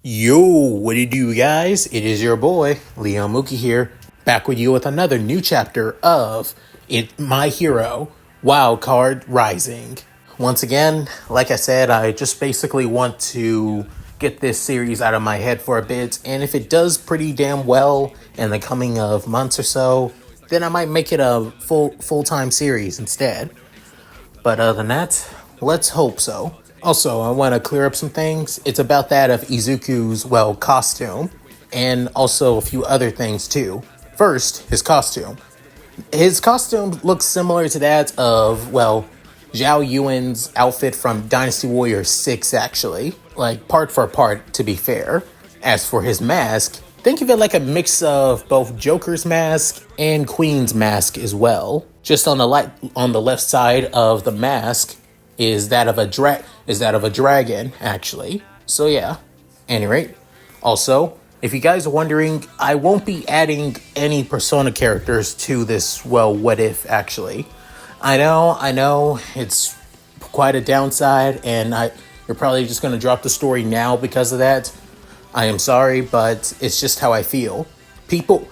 Yo, what do you do, guys? It is your boy, Leo Mookie here, back with you with another new chapter of My Hero, Wildcard Rising. Once again, like I said, I just basically want to get this series out of my head for a bit, and if it does pretty damn well in the coming of months or so, then I might make it a full-time series instead. But other than that, let's hope so. Also, I want to clear up some things. It's about that of Izuku's, costume, and also a few other things too. First, his costume. His costume looks similar to that of, Zhao Yuan's outfit from Dynasty Warrior 6, actually. Like, part for part, to be fair. As for his mask, think of it like a mix of both Joker's mask and Queen's mask as well. Just on the left side of the mask is that of a dragon, actually. So yeah. Any rate, also, if you guys are wondering, I won't be adding any Persona characters to this, what if, actually. I know, it's quite a downside, and you're probably just going to drop the story now because of that. I am sorry, but it's just how I feel. People,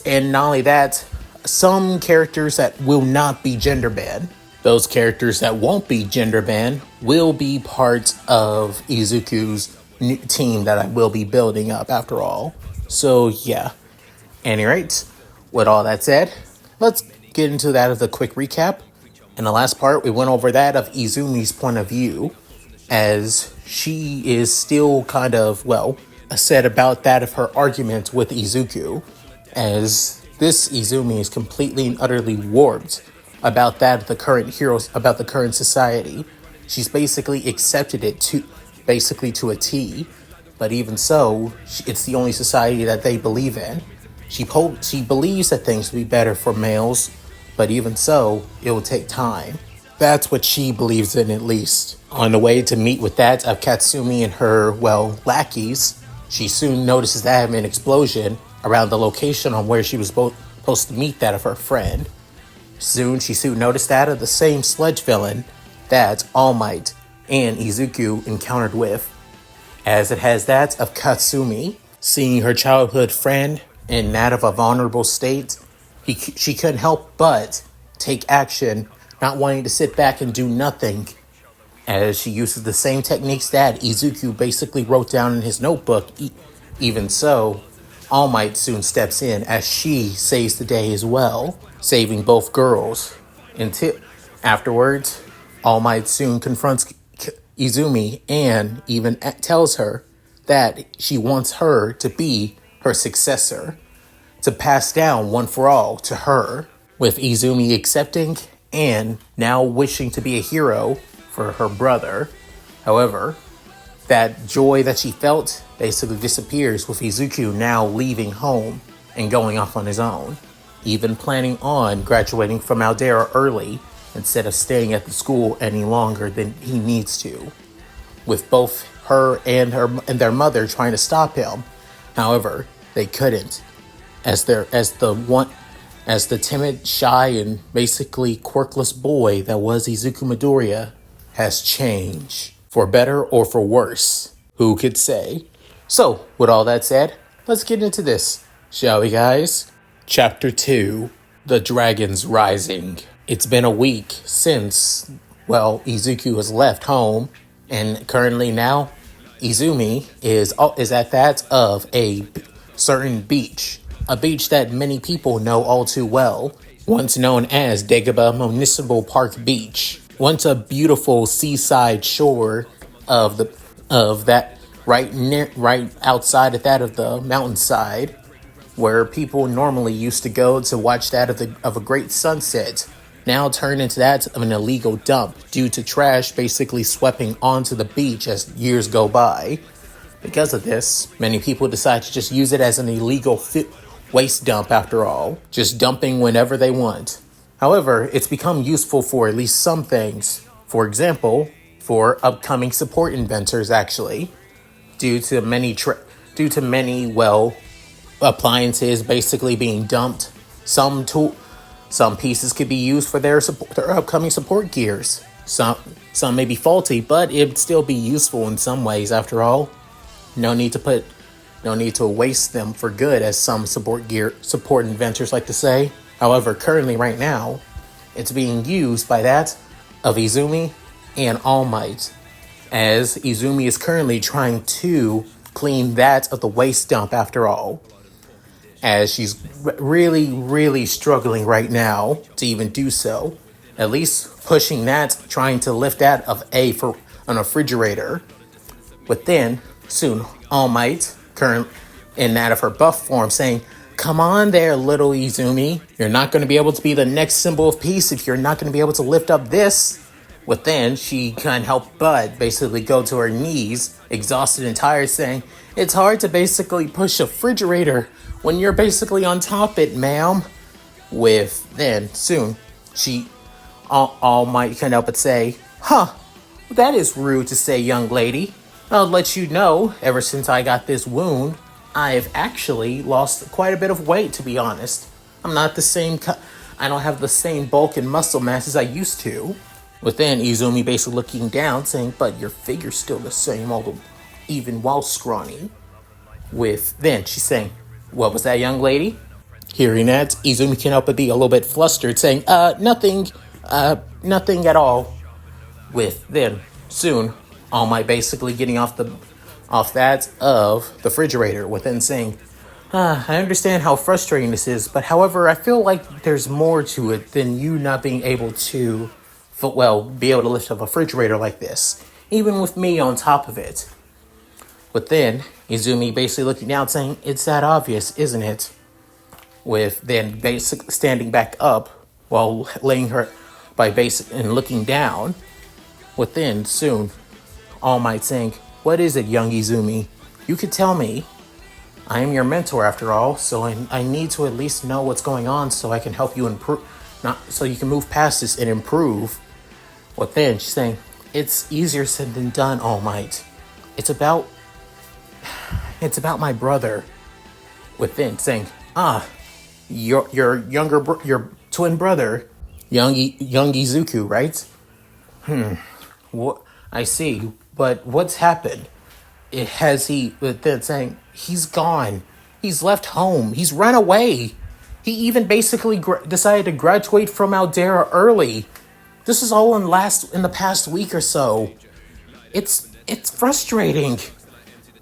and not only that, some characters that will not be gender banned. Those characters that won't be gender banned will be part of Izuku's new team that I will be building up after all. So yeah. Any rate, with all that said, let's get into that as a quick recap. In the last part, we went over that of Izumi's point of view, as she is still kind of, said about that of her argument with Izuku, as this Izumi is completely and utterly warped about that of the current heroes, about the current society. She's basically accepted it to a T, but even so, it's the only society that they believe in. She believes that things will be better for males, but even so, it will take time. That's what she believes in, at least. On the way to meet with that of Katsumi and her, lackeys, she soon notices that having an explosion around the location on where she was supposed to meet that of her friend. She soon noticed that of the same sledge villain that All Might and Izuku encountered with, as it has that of Katsumi. Seeing her childhood friend in that of a vulnerable state, she couldn't help but take action, not wanting to sit back and do nothing, as she uses the same techniques that Izuku basically wrote down in his notebook. Even so, All Might soon steps in as she saves the day as well, saving both girls. Until afterwards, All Might soon confronts Izumi and even tells her that she wants her to be her successor, to pass down one for all to her, with Izumi accepting and now wishing to be a hero for her brother. However, that joy that she felt basically disappears with Izuku now leaving home and going off on his own, even planning on graduating from Aldera early instead of staying at the school any longer than he needs to, with both her and their mother trying to stop him. However, they couldn't, as the timid, shy, and basically quirkless boy that was Izuku Midoriya has changed, for better or for worse. Who could say? So, with all that said, let's get into this, shall we, guys? Chapter 2, The Dragon's Rising. It's been a week since, Izuku has left home, and currently now, Izumi is at that of a certain beach. A beach that many people know all too well, once known as Dagobah Municipal Park Beach. Once a beautiful seaside shore of that right outside of that of the mountainside, where people normally used to go to watch that of a great sunset, now turned into that of an illegal dump due to trash basically sweeping onto the beach as years go by. Because of this, many people decide to just use it as an illegal waste dump after all, just dumping whenever they want. However, it's become useful for at least some things. For example, for upcoming support inventors, actually. due to many appliances basically being dumped. Some pieces could be used for their upcoming support gears. Some may be faulty, but it'd still be useful in some ways. After all, no need to waste them for good, as some support inventors like to say. However, currently, right now, it's being used by that of Izumi and All Might, as Izumi is currently trying to clean that of the waste dump. After all, as she's really, really struggling right now to even do so. At least pushing that, trying to lift that of for an refrigerator. But then, soon, All Might, current in that of her buff form, saying, "Come on there, little Izumi. You're not going to be able to be the next symbol of peace if you're not going to be able to lift up this." But then, she can't help but basically go to her knees, exhausted and tired, saying, "It's hard to basically push a refrigerator when you're basically on top it, ma'am." With then, soon, All Might can't help but say, "Huh, that is rude to say, young lady. I'll let you know, ever since I got this wound, I've actually lost quite a bit of weight, to be honest. I'm not the same, I don't have the same bulk and muscle mass as I used to." With then, Izumi basically looking down, saying, "But your figure's still the same, although even while scrawny." With then, she's saying, "What was that, young lady?" Hearing that, Izumi can't help but be a little bit flustered, saying, nothing at all." With then, soon, All Might basically getting off that of the refrigerator, with then saying, "I understand how frustrating this is, but however, I feel like there's more to it than you not being able to, be able to lift up a refrigerator like this, even with me on top of it." But then, Izumi basically looking down, saying, "It's that obvious, isn't it?" With then basically standing back up while laying her and looking down. Within soon, All Might saying, "What is it, young Izumi? You could tell me. I am your mentor after all, so I need to at least know what's going on so I can help you improve, not so you can move past this and improve." Within, she's saying, "It's easier said than done, All Might. It's about my brother." Within, saying, your your twin brother, young Izuku, right? What I see, but what's happened? But then saying, "He's gone. He's left home. He's run away. He even basically decided to graduate from Aldera early. This is all in the past week or so. It's frustrating."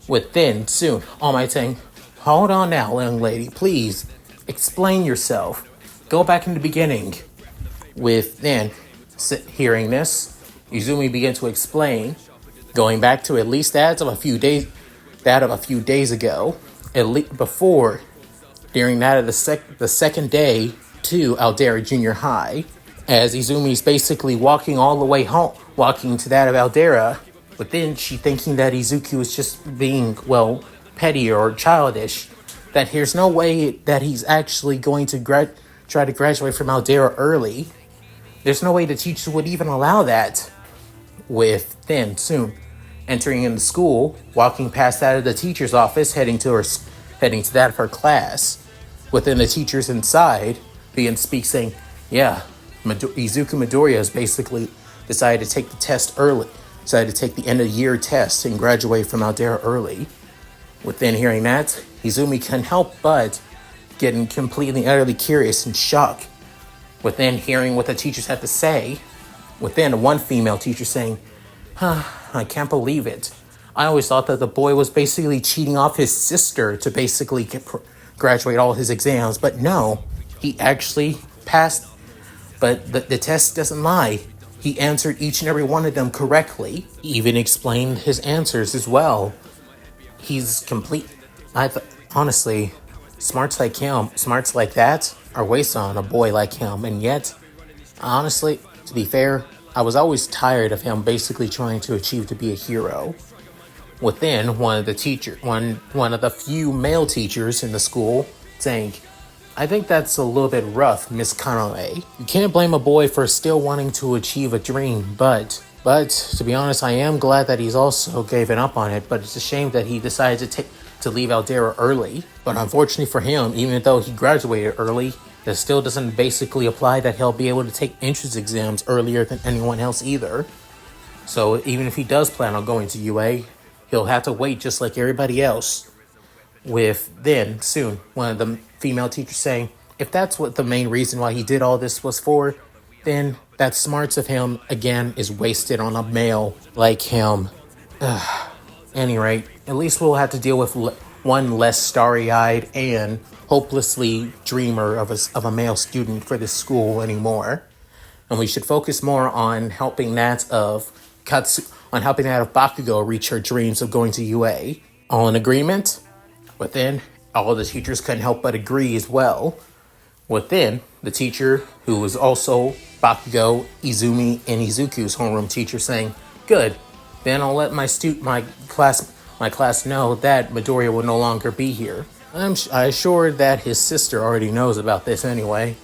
Within soon, All Might saying, "Hold on now, young lady, please. Explain yourself. Go back in the beginning." With then, hearing this, Izumi began to explain, going back to at least that of a few days ago, during that of the second day to Aldera Junior High, as Izumi's basically walking all the way home, walking to that of Aldera, but then she thinking that Izuku was just being, petty or childish, that there's no way that he's actually going to try to graduate from Aldera early. There's no way the teachers would even allow that. With then, soon, entering into school, walking past that of the teacher's office, heading to that of her class. Within the teachers inside, saying, "Yeah, Izuku Midoriya has basically decided to take the test early, decided to take the end of the year test and graduate from Aldera early." Within hearing that, Izumi can't help but getting completely utterly curious and shocked. Within hearing what the teachers had to say, within one female teacher saying, "I can't believe it. I always thought that the boy was basically cheating off his sister to basically graduate all his exams, but no, he actually passed. But the test doesn't lie. He answered each and every one of them correctly. He even explained his answers as well. He's complete. Honestly, smarts like that are wasted on a boy like him. And yet, honestly, to be fair, I was always tired of him basically trying to achieve to be a hero." Within, one of the few male teachers in the school saying, "I think that's a little bit rough, Miss Kanoe. You can't blame a boy for still wanting to achieve a dream, but But to be honest, I am glad that he's also given up on it, but it's a shame that he decided to leave Aldera early. But unfortunately for him, even though he graduated early, that still doesn't basically apply that he'll be able to take entrance exams earlier than anyone else either. So even if he does plan on going to UA, he'll have to wait just like everybody else. With then, soon, one of the female teachers saying, if that's what the main reason why he did all this was for, then that smarts of him, again, is wasted on a male like him. Any rate, at least we'll have to deal with one less starry-eyed and hopelessly dreamer of a male student for this school anymore. And we should focus more on helping that of Bakugo reach her dreams of going to UA. All in agreement? Within, all the teachers couldn't help but agree as well. Within, the teacher, who was also Bakugo, Izumi, and Izuku's homeroom teacher, saying, "Good, then I'll let my class know that Midoriya will no longer be here." I'm sure that his sister already knows about this anyway.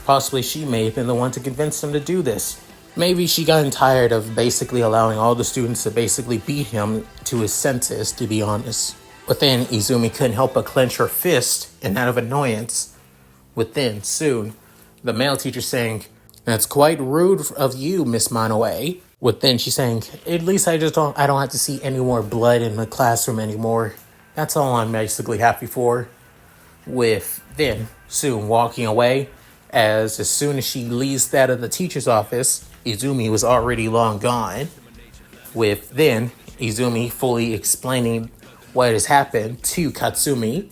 Possibly she may have been the one to convince him to do this. Maybe she got tired of basically allowing all the students to basically beat him to his senses, to be honest. Within, Izumi couldn't help but clench her fist in that of annoyance. Within, soon, the male teacher saying, "That's quite rude of you, Miss Manoe." Within, she's saying, "At least I don't have to see any more blood in the classroom anymore. That's all I'm basically happy for." With then, soon walking away, as soon as she leaves that of the teacher's office, Izumi was already long gone. With then, Izumi fully explaining what has happened to Katsumi.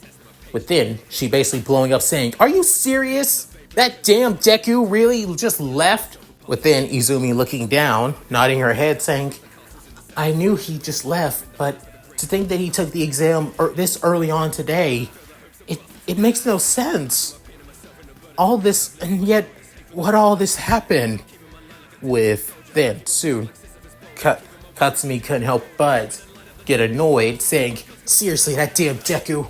Within, she basically blowing up saying, "Are you serious? That damn Deku really just left?" Within, Izumi looking down, nodding her head saying, "I knew he just left, but to think that he took the exam this early on today, it makes no sense. All this, and yet, what all this happened?" With then, soon, Katsumi couldn't help but get annoyed, saying, "Seriously, that damn Deku.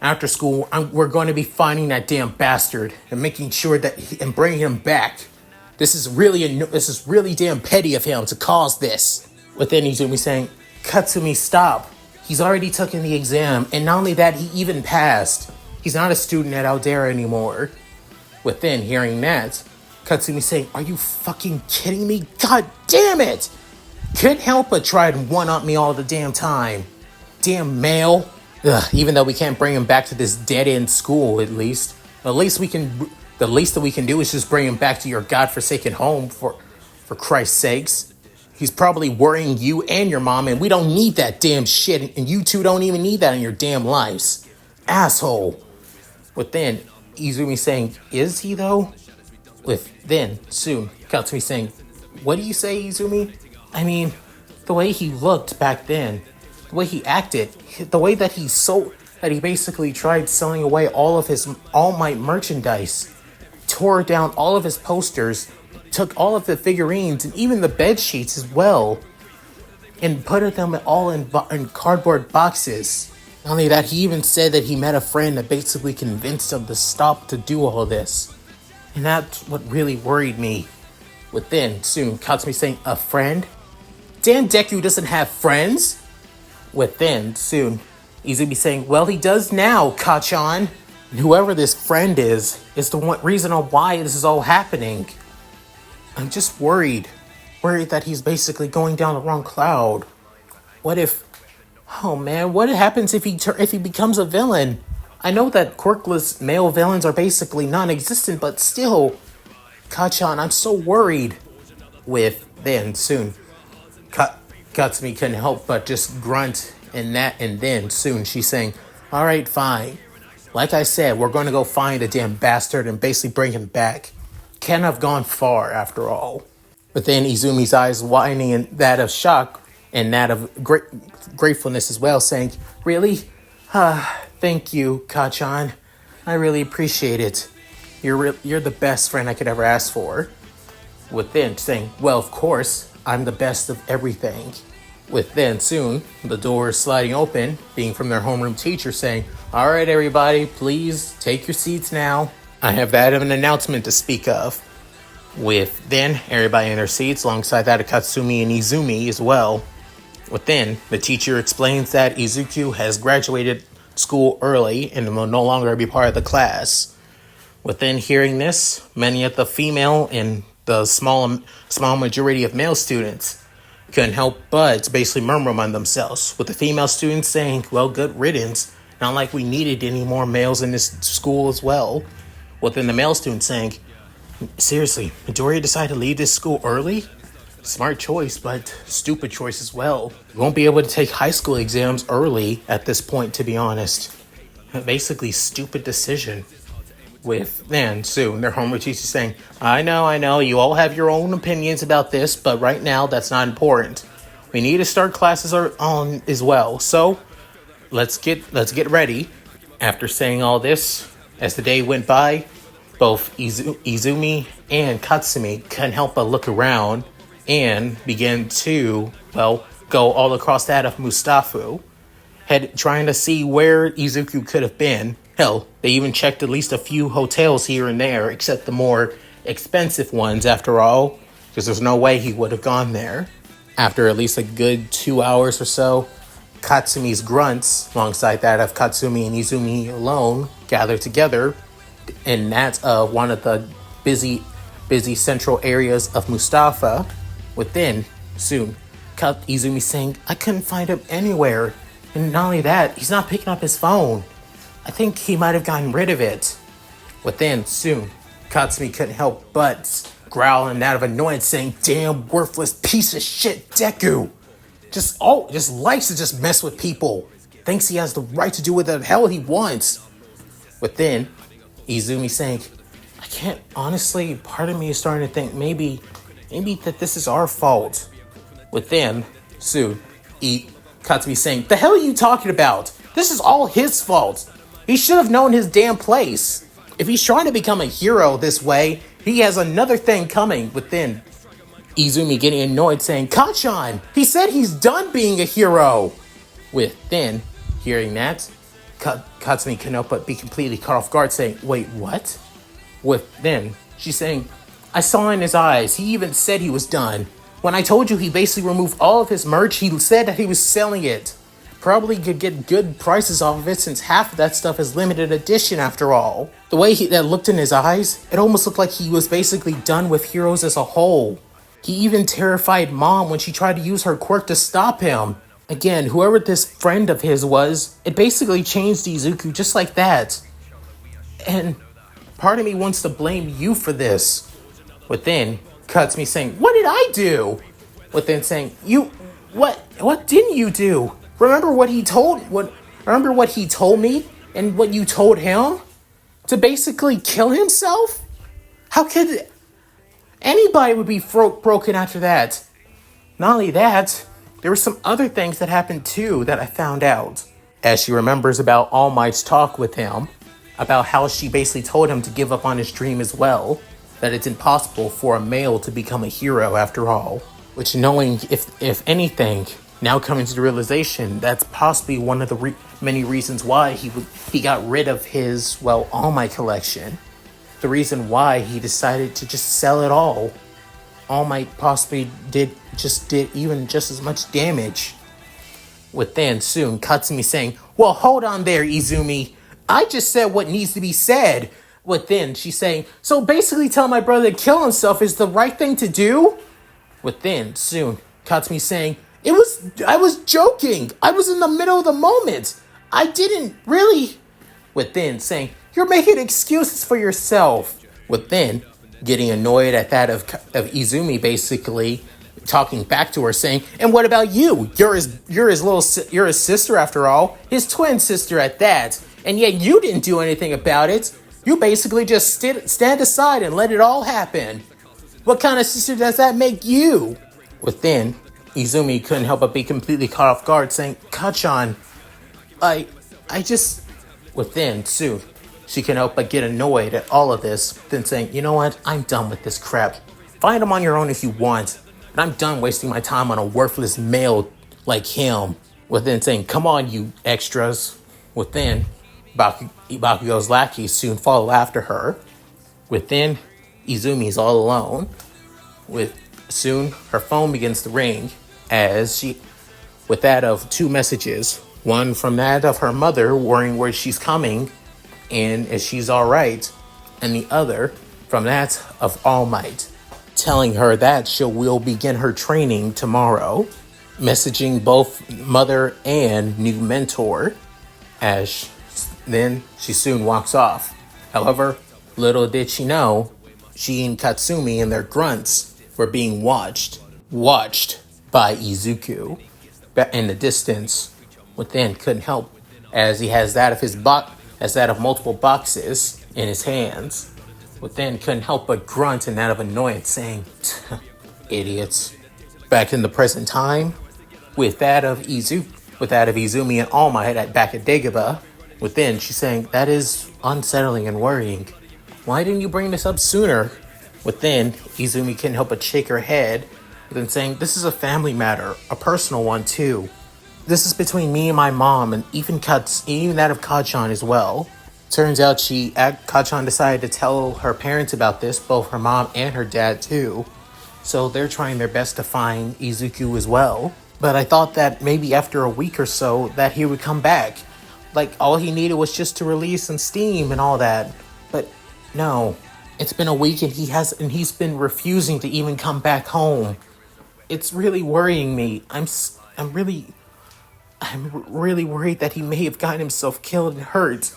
After school, we're going to be finding that damn bastard and making sure that and bringing him back. This is really damn petty of him to cause this." Within, Izumi saying, "Katsumi, stop. He's already taken the exam, and not only that, he even passed. He's not a student at Aldera anymore." Within, hearing that, Katsumi saying, "Are you fucking kidding me? God damn it! Couldn't help but try to one-up me all the damn time. Damn male." Even though we can't bring him back to this dead-end school, at least. The least that we can do is just bring him back to your godforsaken home, for Christ's sakes. He's probably worrying you and your mom, and we don't need that damn shit, and you two don't even need that in your damn lives. Asshole. With then, Izumi saying, "Is he though?" With then, soon, Katsumi saying, "What do you say, Izumi?" I mean, the way he looked back then, the way he acted, the way that he basically tried selling away all of his All Might merchandise, tore down all of his posters, took all of the figurines and even the bed sheets as well, and put them all in cardboard boxes. Not only that, he even said that he met a friend that basically convinced him to stop to do all this. And that's what really worried me. Within, soon, Katsumi saying, "A friend? Damn, Deku doesn't have friends." Within, soon, Izumi saying, "Well, he does now, Kachan." Whoever this friend is the one reason why this is all happening. I'm just worried that he's basically going down the wrong cloud. What if, oh man, what happens if he becomes a villain? I know that quirkless male villains are basically non-existent, but still, Kachan, I'm so worried. With then, soon, Katsumi couldn't help but just grunt, and then soon she's saying, "All right, fine. Like I said, we're going to go find the damn bastard and basically bring him back. Can't have gone far after all." But then Izumi's eyes widening in that of shock and that of gratefulness as well, saying, "Really? Thank you, Kachan. I really appreciate it. You're the best friend I could ever ask for." Within, saying, "Well, of course, I'm the best of everything." Within, soon, the door sliding open, being from their homeroom teacher, saying, "All right, everybody, please take your seats now. I have that of an announcement to speak of." With then everybody in their seats, alongside that Katsumi and Izumi as well. Within, the teacher explains that Izuku has graduated school early and will no longer be part of the class. Within hearing this, many of the female and the small majority of male students couldn't help but basically murmur among themselves, with the female students saying, well, good riddance, not like we needed any more males in this school as well. Within the male students saying, seriously, Midoriya decided to leave this school early? Smart choice, but stupid choice as well. You won't be able to take high school exams early at this point, to be honest. Basically, stupid decision. With then soon their homework teacher saying, I know, you all have your own opinions about this, but right now that's not important. We need to start classes on as well. So let's get ready. After saying all this, as the day went by, both Izumi and Katsumi couldn't help but look around and begin to, well, go all across that of Mustafa, trying to see where Izuku could have been. Hell, they even checked at least a few hotels here and there, except the more expensive ones after all, because there's no way he would have gone there. After at least a good 2 hours or so, Katsumi's grunts, alongside that of Katsumi and Izumi alone, gathered together, and that's one of the busy central areas of Mustafa. Within, soon, Izumi saying, I couldn't find him anywhere. And not only that, he's not picking up his phone. I think he might have gotten rid of it. Within, soon, Katsumi couldn't help but growling out of annoyance, saying, damn worthless piece of shit Deku. Just likes to just mess with people. Thinks he has the right to do what the hell he wants. Within, Izumi saying, I can't, honestly, part of me is starting to think maybe that this is our fault. Within, soon, Katsumi saying, the hell are you talking about? This is all his fault. He should have known his damn place. If he's trying to become a hero this way, he has another thing coming. Within, Izumi getting annoyed saying, Kachan, he said he's done being a hero. Within, hearing that, Katsumi couldn't help but be completely caught off guard saying, wait, what? Within, she's saying, I saw in his eyes, he even said he was done. When I told you he basically removed all of his merch, he said that he was selling it. Probably could get good prices off of it since half of that stuff is limited edition after all. The way that looked in his eyes, it almost looked like he was basically done with heroes as a whole. He even terrified Mom when she tried to use her quirk to stop him. Again, whoever this friend of his was, it basically changed Izuku just like that. And part of me wants to blame you for this. Within, Katsumi saying, what did I do? Within saying, what didn't you do? Remember what he told me and what you told him? To basically kill himself? How could anybody would be broken after that? Not only that, there were some other things that happened too that I found out. As she remembers about All Might's talk with him, about how she basically told him to give up on his dream as well, that it's impossible for a male to become a hero after all. Which, knowing if anything, now coming to the realization that's possibly one of the many reasons why he got rid of his, well, All Might collection. The reason why he decided to just sell it all. All Might possibly did even just as much damage. Within, soon, Katsumi saying, well, hold on there, Izumi. I just said what needs to be said. Within, she's saying, so basically telling my brother to kill himself is the right thing to do? Within, soon, Katsumi saying, I was joking. I was in the middle of the moment. I didn't really. Within, saying, you're making excuses for yourself. Within, getting annoyed at that of Izumi basically talking back to her saying, and what about you? You're his sister after all, his twin sister at that. And yet you didn't do anything about it. You basically just stand aside and let it all happen. What kind of sister does that make you? Within, Izumi couldn't help but be completely caught off guard, saying, Kachan, I just... Within, soon, she couldn't help but get annoyed at all of this, then saying, you know what, I'm done with this crap. Find him on your own if you want, but I'm done wasting my time on a worthless male like him. Within saying, come on, you extras. Within, Bakugo's lackeys soon follow after her. Within, Izumi's all alone. With soon her phone begins to ring as she with that of two messages. One from that of her mother worrying where she's coming and if she's alright, and the other from that of All Might telling her that she will begin her training tomorrow, messaging both mother and new mentor as then she soon walks off. However, little did she know, she and Katsumi and their grunts were being watched by Izuku in the distance. Within couldn't help as he has that of multiple boxes in his hands. Within couldn't help but grunt in that of annoyance, saying, "Idiots." Back in the present time, with that of Izumi and All Might back at Dagobah, within she's saying, "That is unsettling and worrying. Why didn't you bring this up sooner?" Within, Izumi couldn't help but shake her head, within saying, "This is a family matter, a personal one too. This is between me and my mom, and even that of Kachan as well." Turns out Kachan decided to tell her parents about this, both her mom and her dad too. So they're trying their best to find Izuku as well. But I thought that maybe after a week or so that he would come back. Like all he needed was just to release some steam and all that. But no, it's been a week and he's been refusing to even come back home. It's really worrying me. I'm really worried that he may have gotten himself killed and hurt.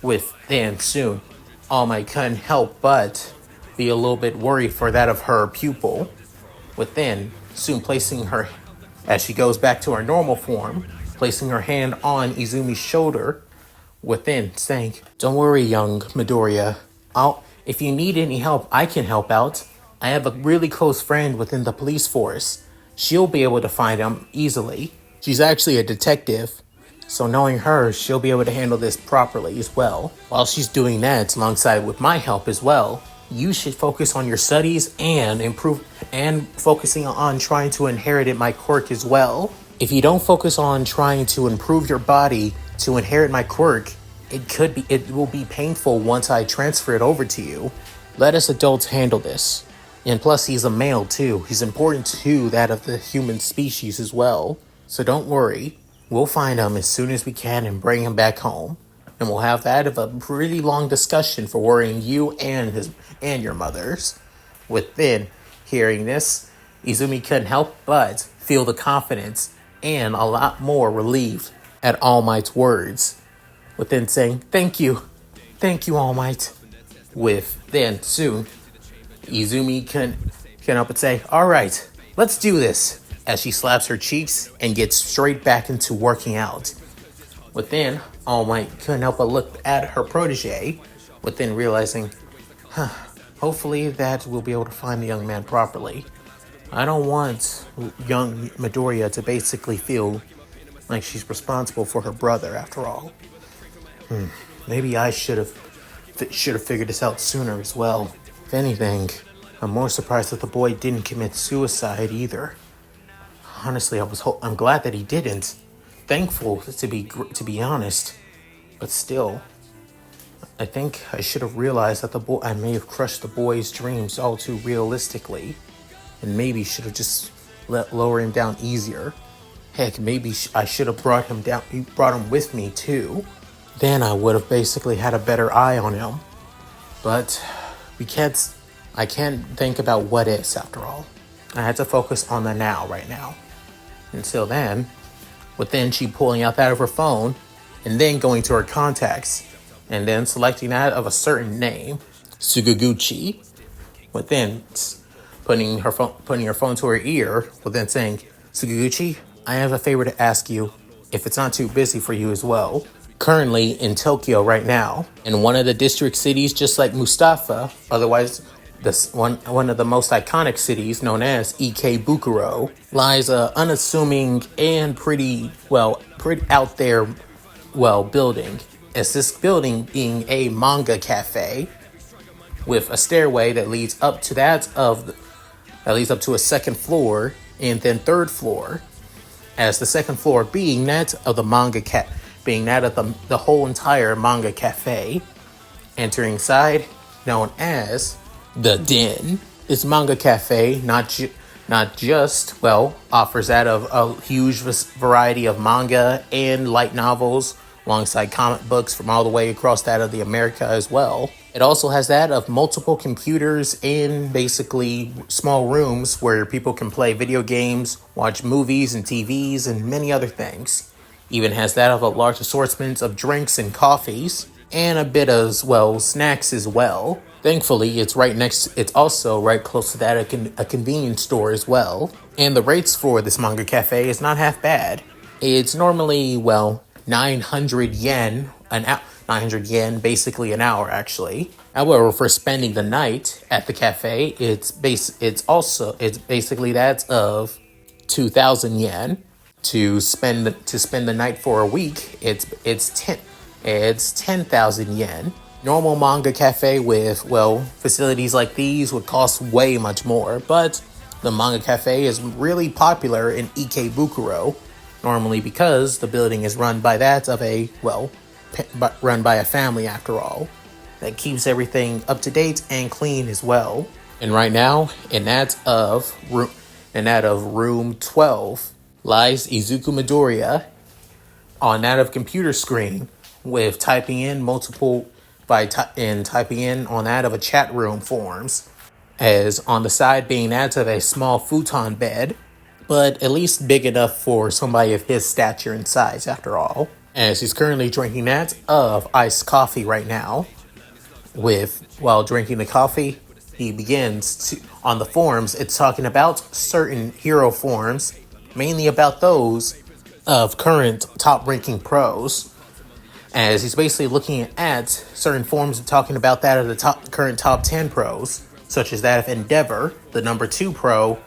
With then soon, All Might couldn't help but be a little bit worried for that of her pupil. Within soon placing her, as she goes back to her normal form, placing her hand on Izumi's shoulder. Within saying, "Don't worry, young Midoriya. If you need any help, I can help out. I have a really close friend within the police force. She'll be able to find him easily. She's actually a detective. So knowing her, she'll be able to handle this properly as well. While she's doing that alongside with my help as well, you should focus on your studies and focusing on trying to inherit my quirk as well. If you don't focus on trying to improve your body to inherit my quirk, it will be painful once I transfer it over to you. Let us adults handle this. And plus he's a male too. He's important to that of the human species as well. So don't worry. We'll find him as soon as we can and bring him back home. And we'll have that of a pretty long discussion for worrying you and your mothers." Within hearing this, Izumi couldn't help but feel the confidence and a lot more relief at All Might's words. Within saying, Thank you, All Might." With then soon, Izumi couldn't help but say, "All right, let's do this," as she slaps her cheeks and gets straight back into working out. Within, All Might couldn't help but look at her protege, within realizing, hopefully that we'll be able to find the young man properly. I don't want young Midoriya to basically feel like she's responsible for her brother after all. Maybe I should have figured this out sooner as well. If anything, I'm more surprised that the boy didn't commit suicide either. Honestly, I'm glad that he didn't. Thankful to be honest, but still, I think I should have realized that I may have crushed the boy's dreams all too realistically, and maybe should have just lower him down easier. Heck, maybe I should have brought him with me too. Then I would have basically had a better eye on him. But I can't think about what ifs after all. I had to focus on the now right now. Until then, within she pulling out that of her phone, and then going to her contacts, and then selecting that of a certain name, Suguguchi, within putting her phone to her ear, within saying, "Suguguchi, I have a favor to ask you, if it's not too busy for you as well. Currently in Tokyo right now, in one of the district cities just like Mustafa, otherwise one of the most iconic cities known as Ikebukuro, lies a unassuming and pretty out there building. As this building being a manga cafe with a stairway that leads up to a second floor and then third floor, as the second floor being that of the whole entire manga cafe. Entering inside, known as The Den. This manga cafe not just, well, offers that of a huge variety of manga and light novels, alongside comic books from all the way across that of the America as well. It also has that of multiple computers in basically small rooms where people can play video games, watch movies and TVs, and many other things. Even has that of a large assortment of drinks and coffees, and a bit of, well, snacks as well. Thankfully, it's also right close to that a convenience store as well. And the rates for this manga cafe is not half bad. It's normally, well, 900 yen an hour. 900 yen, basically an hour, actually. However, for spending the night at the cafe, it's basically that of 2,000 yen. To spend the night for a week, it's 10,000 yen. Normal manga cafe with, well, facilities like these would cost way much more, but the manga cafe is really popular in Ikebukuro, normally because the building is run by run by a family after all, that keeps everything up to date and clean as well. And right now, in that of room 12, lies Izuku Midoriya on that of computer screen with typing in on that of a chat room forms, as on the side being that of a small futon bed, but at least big enough for somebody of his stature and size after all. As he's currently drinking that of iced coffee right now. While drinking the coffee, he begins to, on the forums, it's talking about certain hero forms, mainly about those of current top-ranking pros. As he's basically looking at certain forms of talking about that of the current top 10 pros, such as that of Endeavor, the number 2 pro,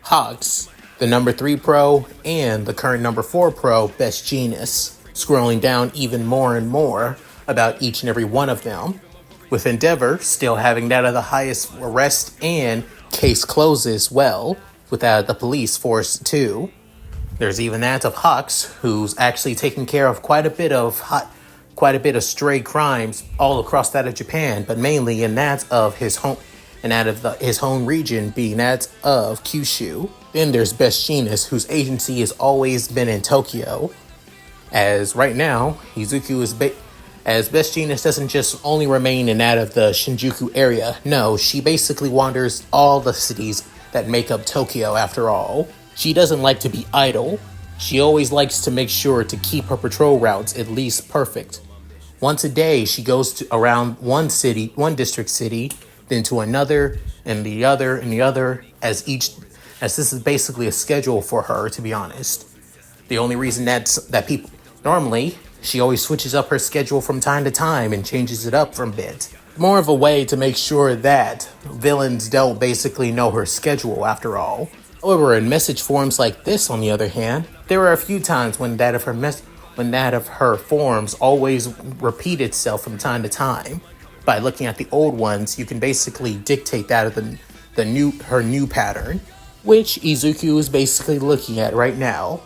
Hawks, the number 3 pro, and the current number 4 pro, Best Genius. Scrolling down even more and more about each and every one of them, with Endeavor still having that of the highest arrest and case closes well, without the police force too. There's even that of Hawks, who's actually taking care of quite a bit of stray crimes all across that of Japan, but mainly in that of his home, and out of his home region being that of Kyushu. Then there's Best Genius, whose agency has always been in Tokyo. As right now, Izuku as Best Genius doesn't just only remain in that of the Shinjuku area. No, she basically wanders all the cities that make up Tokyo after all. She doesn't like to be idle. She always likes to make sure to keep her patrol routes at least perfect. Once a day, she goes around one district city, then to another, and the other, as this is basically a schedule for her, to be honest. The only reason that people... Normally, she always switches up her schedule from time to time and changes it up from bit. More of a way to make sure that villains don't basically know her schedule after all. However, in message forums like this, on the other hand, there are a few times when that of her forums always repeat itself from time to time. By looking at the old ones, you can basically dictate that of her new pattern, which Izuku is basically looking at right now,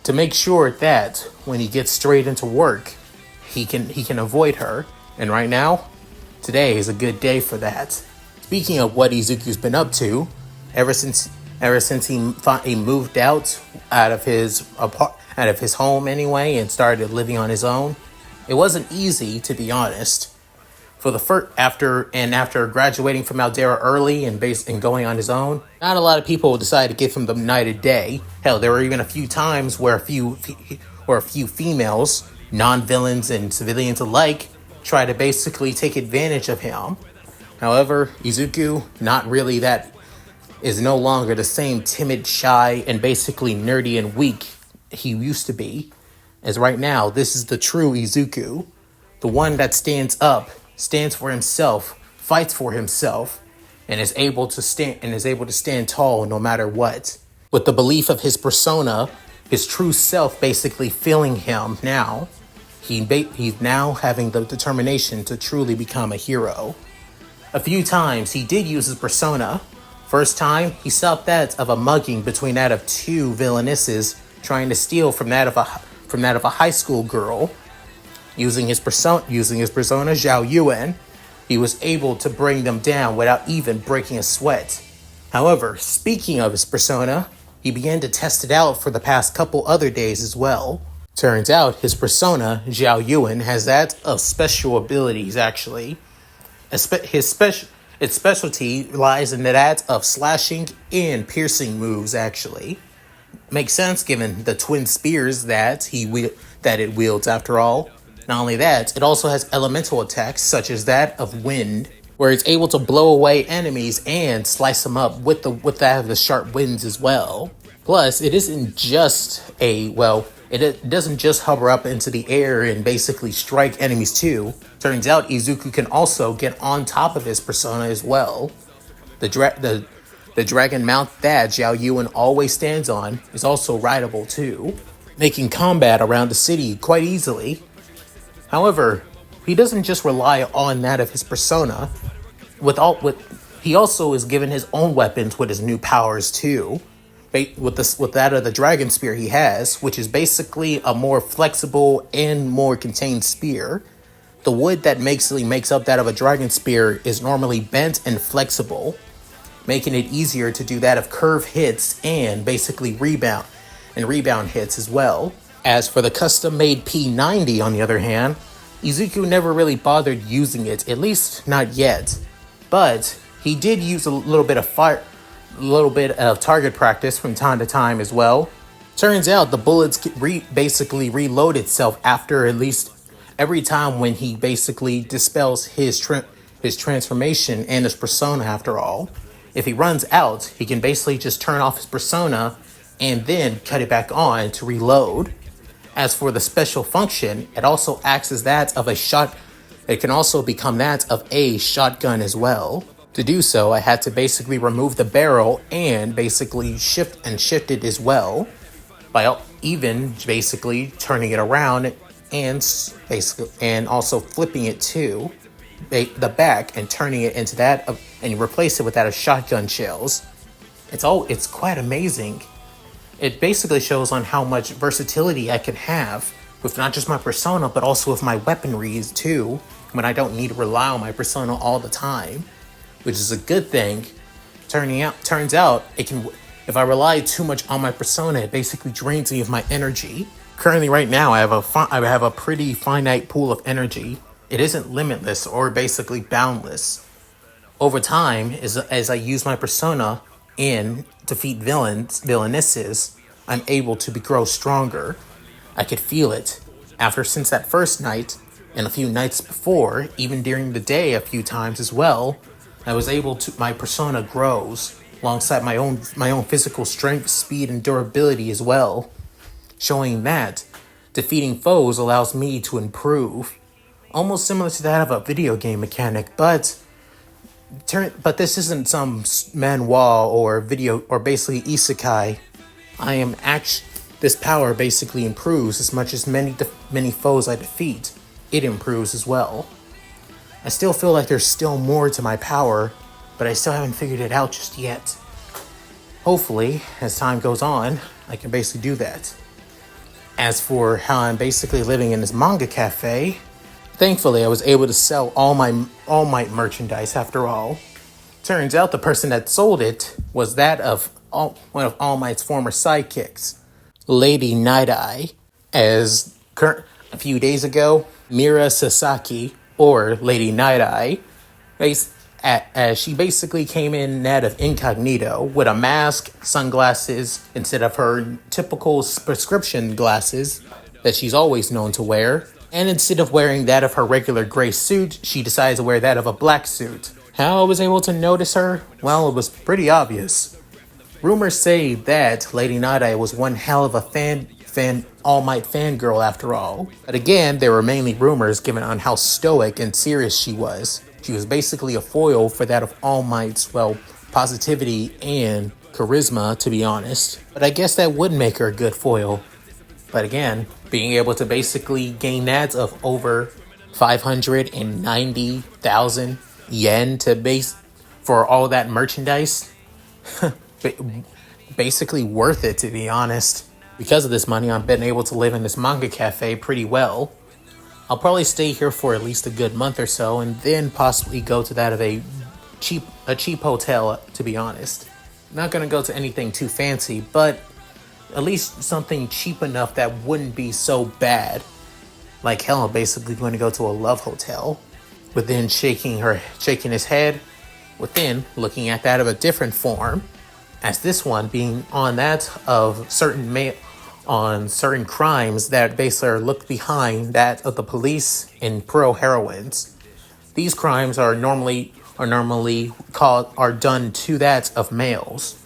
to make sure that when he gets straight into work, he can avoid her. And right now, today is a good day for that. Speaking of what Izuku's been up to, ever since he moved out of his home anyway and started living on his own, it wasn't easy, to be honest. After graduating from Aldera early and going on his own, not a lot of people decided to give him the night of day. Hell, there were even a few times where a few females, non-villains and civilians alike, tried to basically take advantage of him. However, Izuku, is no longer the same timid, shy, and basically nerdy and weak he used to be. As right now, this is the true Izuku, the one that stands for himself, fights for himself, and is able to stand tall no matter what. With the belief of his persona, his true self basically filling him now, he's now having the determination to truly become a hero. A few times he did use his persona. First time, he stopped that of a mugging between that of two villainesses trying to steal from that of a high school girl. Using his persona Zhao Yuan, he was able to bring them down without even breaking a sweat. However, speaking of his persona, he began to test it out for the past couple other days as well. Turns out his persona, Zhao Yuan, has that of special abilities actually. Its specialty lies in that of slashing and piercing moves actually. Makes sense given the twin spears that it wields after all. Not only that, it also has elemental attacks such as that of wind, where it's able to blow away enemies and slice them up with that of the sharp winds as well. Plus, it isn't just it doesn't just hover up into the air and basically strike enemies too. Turns out Izuku can also get on top of his persona as well. The dragon mount that Zhao Yuan always stands on is also rideable too, making combat around the city quite easily. However, he doesn't just rely on that of his persona. He also is given his own weapons with his new powers too. With that of the dragon spear he has, which is basically a more flexible and more contained spear. The wood that makes up that of a dragon spear is normally bent and flexible, making it easier to do that of curve hits and basically rebound hits as well. As for the custom-made P90, on the other hand, Izuku never really bothered using it, at least not yet. But he did use a little bit of target practice from time to time as well. Turns out the bullets basically reload itself after at least every time when he basically dispels his transformation and his persona after all. If he runs out, he can basically just turn off his persona and then cut it back on to reload. As for the special function, it also acts as that of a shot. It can also become that of a shotgun as well. To do so, I had to basically remove the barrel and basically shift it as well, by even basically turning it around and also flipping it to the back and turning it into that of, and replace it with that of shotgun shells. It's quite amazing. It basically shows on how much versatility I can have with not just my persona, but also with my weaponry too, when I don't need to rely on my persona all the time, which is a good thing. Turns out if I rely too much on my persona, it basically drains me of my energy. Currently, right now, I have a pretty finite pool of energy. It isn't limitless or basically boundless. Over time, as I use my persona and defeat villainesses, I'm able to grow stronger. I could feel it. Since that first night, and a few nights before, even during the day a few times as well, my persona grows alongside my own physical strength, speed, and durability as well, showing that defeating foes allows me to improve. Almost similar to that of a video game mechanic, but this isn't some manhwa or basically isekai. This power basically improves as much as many foes I defeat. It improves as well. I still feel like there's still more to my power, but I still haven't figured it out just yet. Hopefully, as time goes on, I can basically do that. As for how I'm basically living in this manga cafe, thankfully I was able to sell all my merchandise after all. Turns out the person that sold it was that of one of All Might's former sidekicks, Lady Night-Eye. A few days ago, Mira Sasaki, or Lady Night-Eye, as she basically came in that of incognito with a mask, sunglasses, instead of her typical prescription glasses that she's always known to wear. And instead of wearing that of her regular gray suit, she decides to wear that of a black suit. How I was able to notice her? Well, it was pretty obvious. Rumors say that Lady Night-Eye was one hell of a All Might fangirl after all. But again, they were mainly rumors given on how stoic and serious she was. She was basically a foil for that of All Might's, positivity and charisma, to be honest. But I guess that would make her a good foil. But again, being able to basically gain ads of over 590,000 yen for all that merchandise, basically worth it, to be honest. Because of this money, I've been able to live in this manga cafe pretty well. I'll probably stay here for at least a good month or so, and then possibly go to that of a cheap hotel. To be honest, not gonna go to anything too fancy, but at least something cheap enough that wouldn't be so bad. Like hell, I'm basically going to go to a love hotel. Within shaking his head, within looking at that of a different form, as this one being on that of on certain crimes that basically are looked behind that of the police and pro heroines. These crimes are normally done to that of males,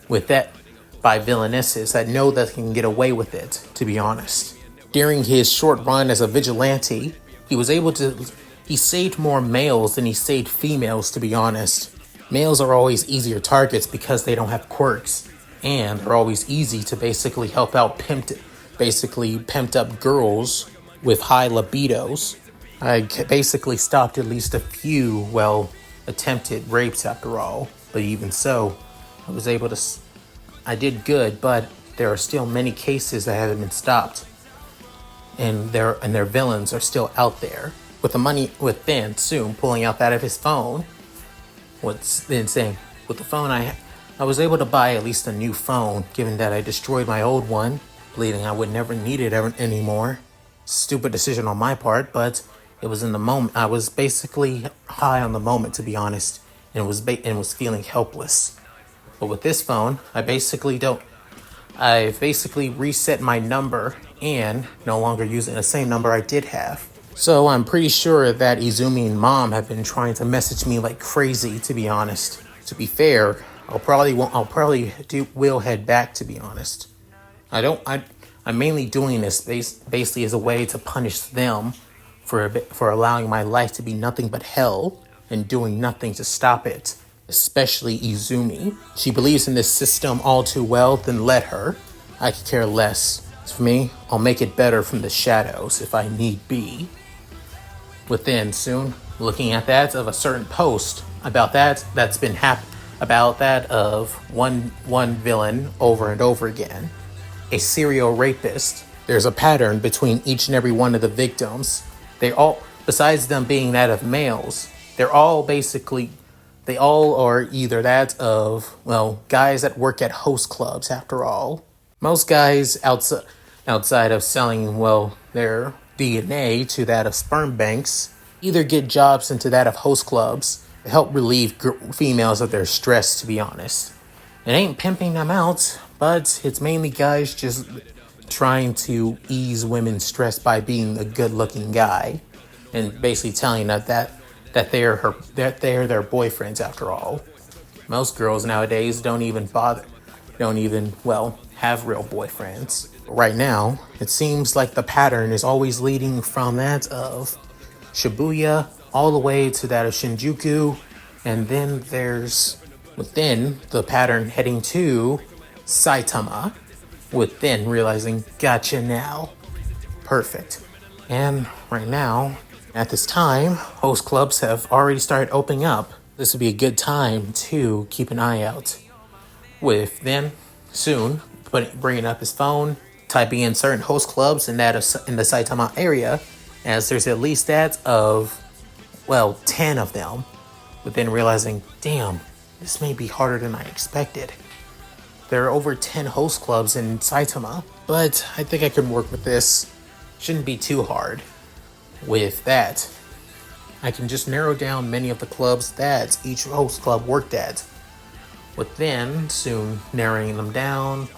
with that by villainesses that know that they can get away with it. To be honest, during his short run as a vigilante, he saved more males than he saved females. To be honest, males are always easier targets because they don't have quirks, and are always easy to basically help out pimped up girls with high libidos. I basically stopped at least a few, attempted rapes after all. But even so, I did good, but there are still many cases that haven't been stopped. And their villains are still out there. With Ben soon pulling out that of his phone. What's insane? With the phone I was able to buy at least a new phone, given that I destroyed my old one, believing I would never need it anymore. Stupid decision on my part, but it was in the moment. I was basically high on the moment, to be honest, and was feeling helpless. But with this phone, I basically reset my number and no longer using the same number I did have. So I'm pretty sure that Izumi and Mom have been trying to message me like crazy, to be honest. To be fair, will head back, to be honest. I'm mainly doing this basically as a way to punish them for allowing my life to be nothing but hell and doing nothing to stop it. Especially Izumi. She believes in this system all too well, then let her. I could care less. As for me, I'll make it better from the shadows if I need be. Within soon, looking at that of a certain post about that's been about that of one villain over and over again. A serial rapist. There's a pattern between each and every one of the victims. Besides them being that of males, they all are either that of, guys that work at host clubs, after all. Most guys outside of selling, their DNA to that of sperm banks, either get jobs into that of host clubs to help relieve females of their stress, to be honest. It ain't pimping them out, but it's mainly guys just trying to ease women's stress by being a good-looking guy and basically telling that they're their boyfriends after all. Most girls nowadays don't even have real boyfriends. Right now, it seems like the pattern is always leading from that of Shibuya all the way to that of Shinjuku, and then there's within the pattern heading to Saitama, within realizing, gotcha now. Perfect. And right now, at this time, host clubs have already started opening up. This would be a good time to keep an eye out. With then, soon, bringing up his phone, typing in certain host clubs in the Saitama area, as there's at least that of, 10 of them. But then realizing, damn, this may be harder than I expected. There are over 10 host clubs in Saitama, but I think I can work with this. Shouldn't be too hard. With that, I can just narrow down many of the clubs that each host club worked at. Within soon narrowing them down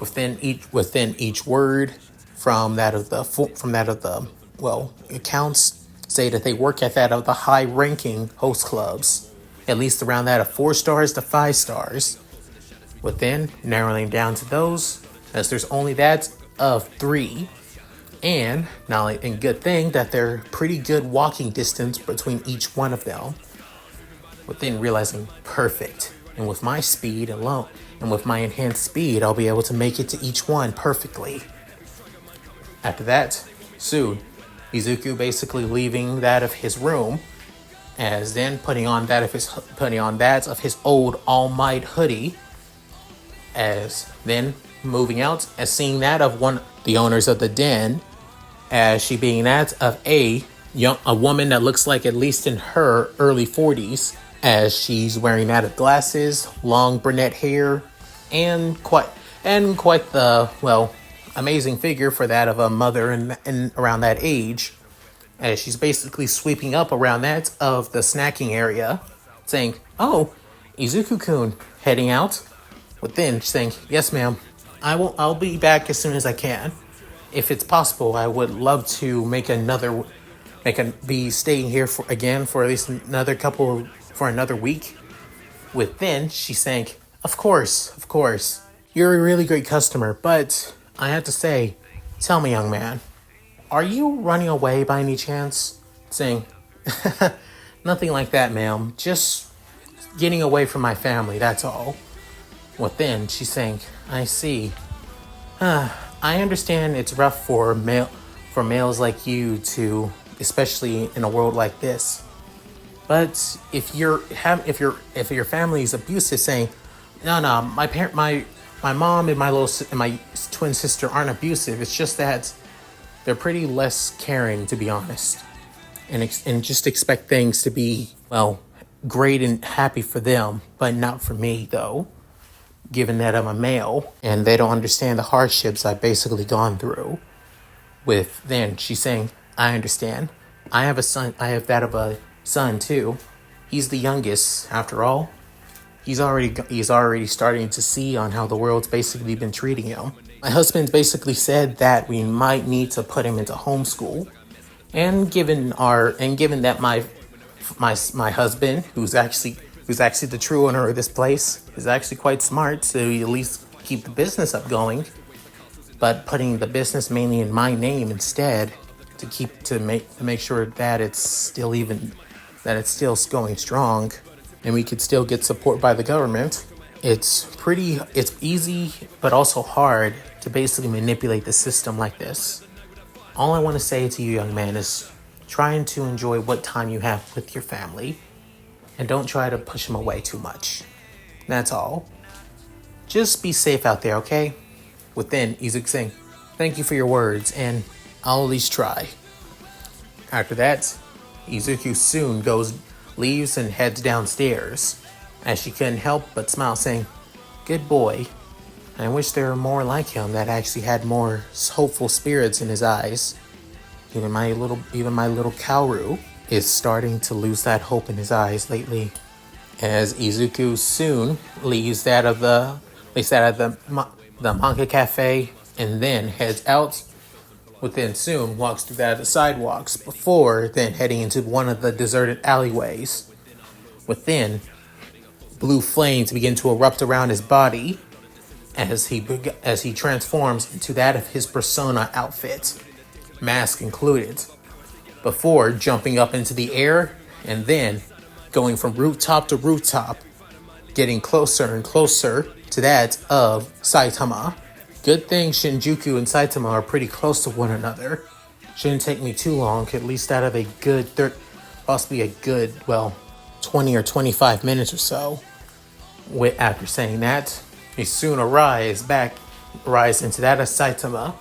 within each word from that of the accounts say that they work at that of the high ranking host clubs, at least around that of 4 stars to 5 stars. Within narrowing down to those, as there's only that of 3. And good thing that they're pretty good walking distance between each one of them. Within realizing, perfect. And with my speed alone, and with my enhanced speed, I'll be able to make it to each one perfectly. After that, soon, Izuku basically leaving that of his room, as then putting on that of his old All Might hoodie, as then moving out, as seeing that of the owners of the den, as she being that of a woman that looks like at least in her early 40s, as she's wearing that of glasses, long brunette hair, and quite the amazing figure for that of a mother in around that age, as she's basically sweeping up around that of the snacking area, saying, "Oh, Izuku-kun, heading out?" Within saying, "Yes, ma'am. I'll be back as soon as I can. If it's possible, I would love to be staying here for at least for another week." Within, she's saying, Of course. You're a really great customer, but I have to say, tell me, young man, are you running away by any chance?" Saying, "Nothing like that, ma'am. Just getting away from my family, that's all." Within, she's saying, "I see. I understand it's rough for males like you to, especially in a world like this. But if your family's abusive, saying, no, my mom and my twin sister aren't abusive. It's just that they're pretty less caring, to be honest, and just expect things to be great and happy for them, but not for me though. Given that I'm a male and they don't understand the hardships I've basically gone through." Then she's saying, "I understand. I have a son. I have that of a son too. He's the youngest, after all. He's already starting to see on how the world's basically been treating him. My husband's basically said that we might need to put him into homeschool. And given that my husband, who's actually the true owner of this place, is actually quite smart to at least keep the business up going, but putting the business mainly in my name instead to make sure that it's still going strong and we could still get support by the government. It's easy but also hard to basically manipulate the system like this. All I want to say to you, young man, is trying to enjoy what time you have with your family and don't try to push them away too much. That's all. Just be safe out there, okay?" Within, Izuku saying, "Thank you for your words, and I'll at least try." After that, Izuku soon leaves and heads downstairs, as she couldn't help but smile, saying, "Good boy. I wish there were more like him that actually had more hopeful spirits in his eyes. Even my little Kaoru is starting to lose that hope in his eyes lately." As Izuku soon leaves that of the manga cafe and then heads out. Within soon walks through that of the sidewalks before then heading into one of the deserted alleyways. Within, blue flames begin to erupt around his body as he transforms into that of his persona outfit, mask included, before jumping up into the air and then going from rooftop to rooftop, getting closer and closer to that of Saitama. Good thing Shinjuku and Saitama are pretty close to one another. Shouldn't take me too long, at least out of a good 20 or 25 minutes or so. After saying that, he soon rise into that of Saitama,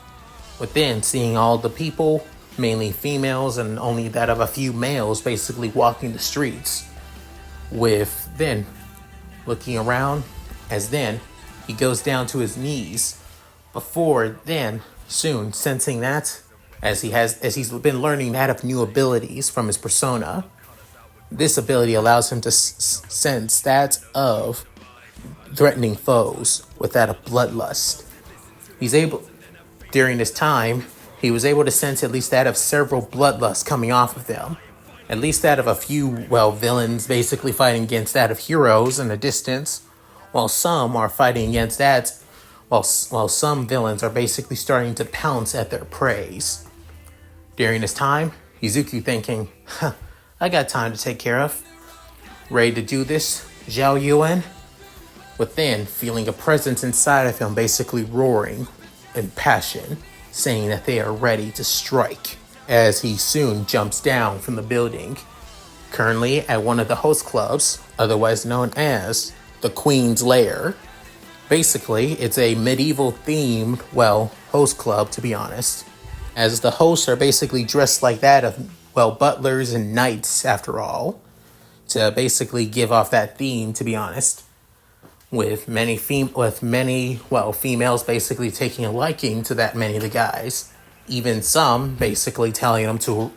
within seeing all the people, mainly females and only that of a few males basically walking the streets, with then looking around as then he goes down to his knees before then soon sensing that as he's been learning that of new abilities from his persona. This ability allows him to sense that of threatening foes with that of bloodlust. During this time, he was able to sense at least that of several bloodlusts coming off of them. At least that of a few, villains basically fighting against that of heroes in the distance, while some are fighting against that, while some villains are basically starting to pounce at their preys. During this time, Izuku thinking, I got time to take care of. Ready to do this, Zhao Yuan? Within, feeling a presence inside of him basically roaring in passion, saying that they are ready to strike, as he soon jumps down from the building, currently at one of the host clubs, otherwise known as the Queen's Lair. Basically, it's a medieval themed, host club, to be honest, as the hosts are basically dressed like that of, well, butlers and knights, after all, to basically give off that theme, to be honest, with many females basically taking a liking to that many of the guys, even some basically telling them to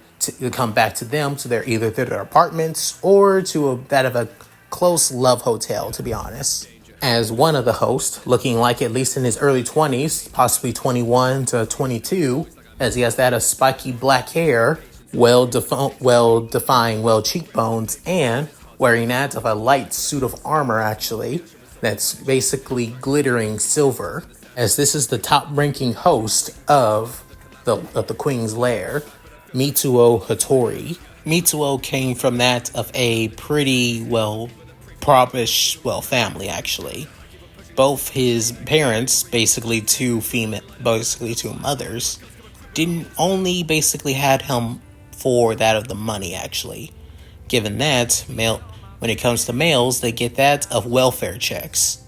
come back to them, to either their apartments or to that of a close love hotel, to be honest. As one of the hosts, looking like at least in his early 20s, possibly 21 to 22, as he has that of spiky black hair, well-defined cheekbones, and wearing that of a light suit of armor, actually, that's basically glittering silver, as this is the top-ranking host of the Queen's Lair, Mitsuo Hattori. Mitsuo came from that of a pretty, propish, family, actually. Both his parents, basically two mothers, didn't only basically had him for that of the money, actually. Given that, when it comes to males, they get that of welfare checks.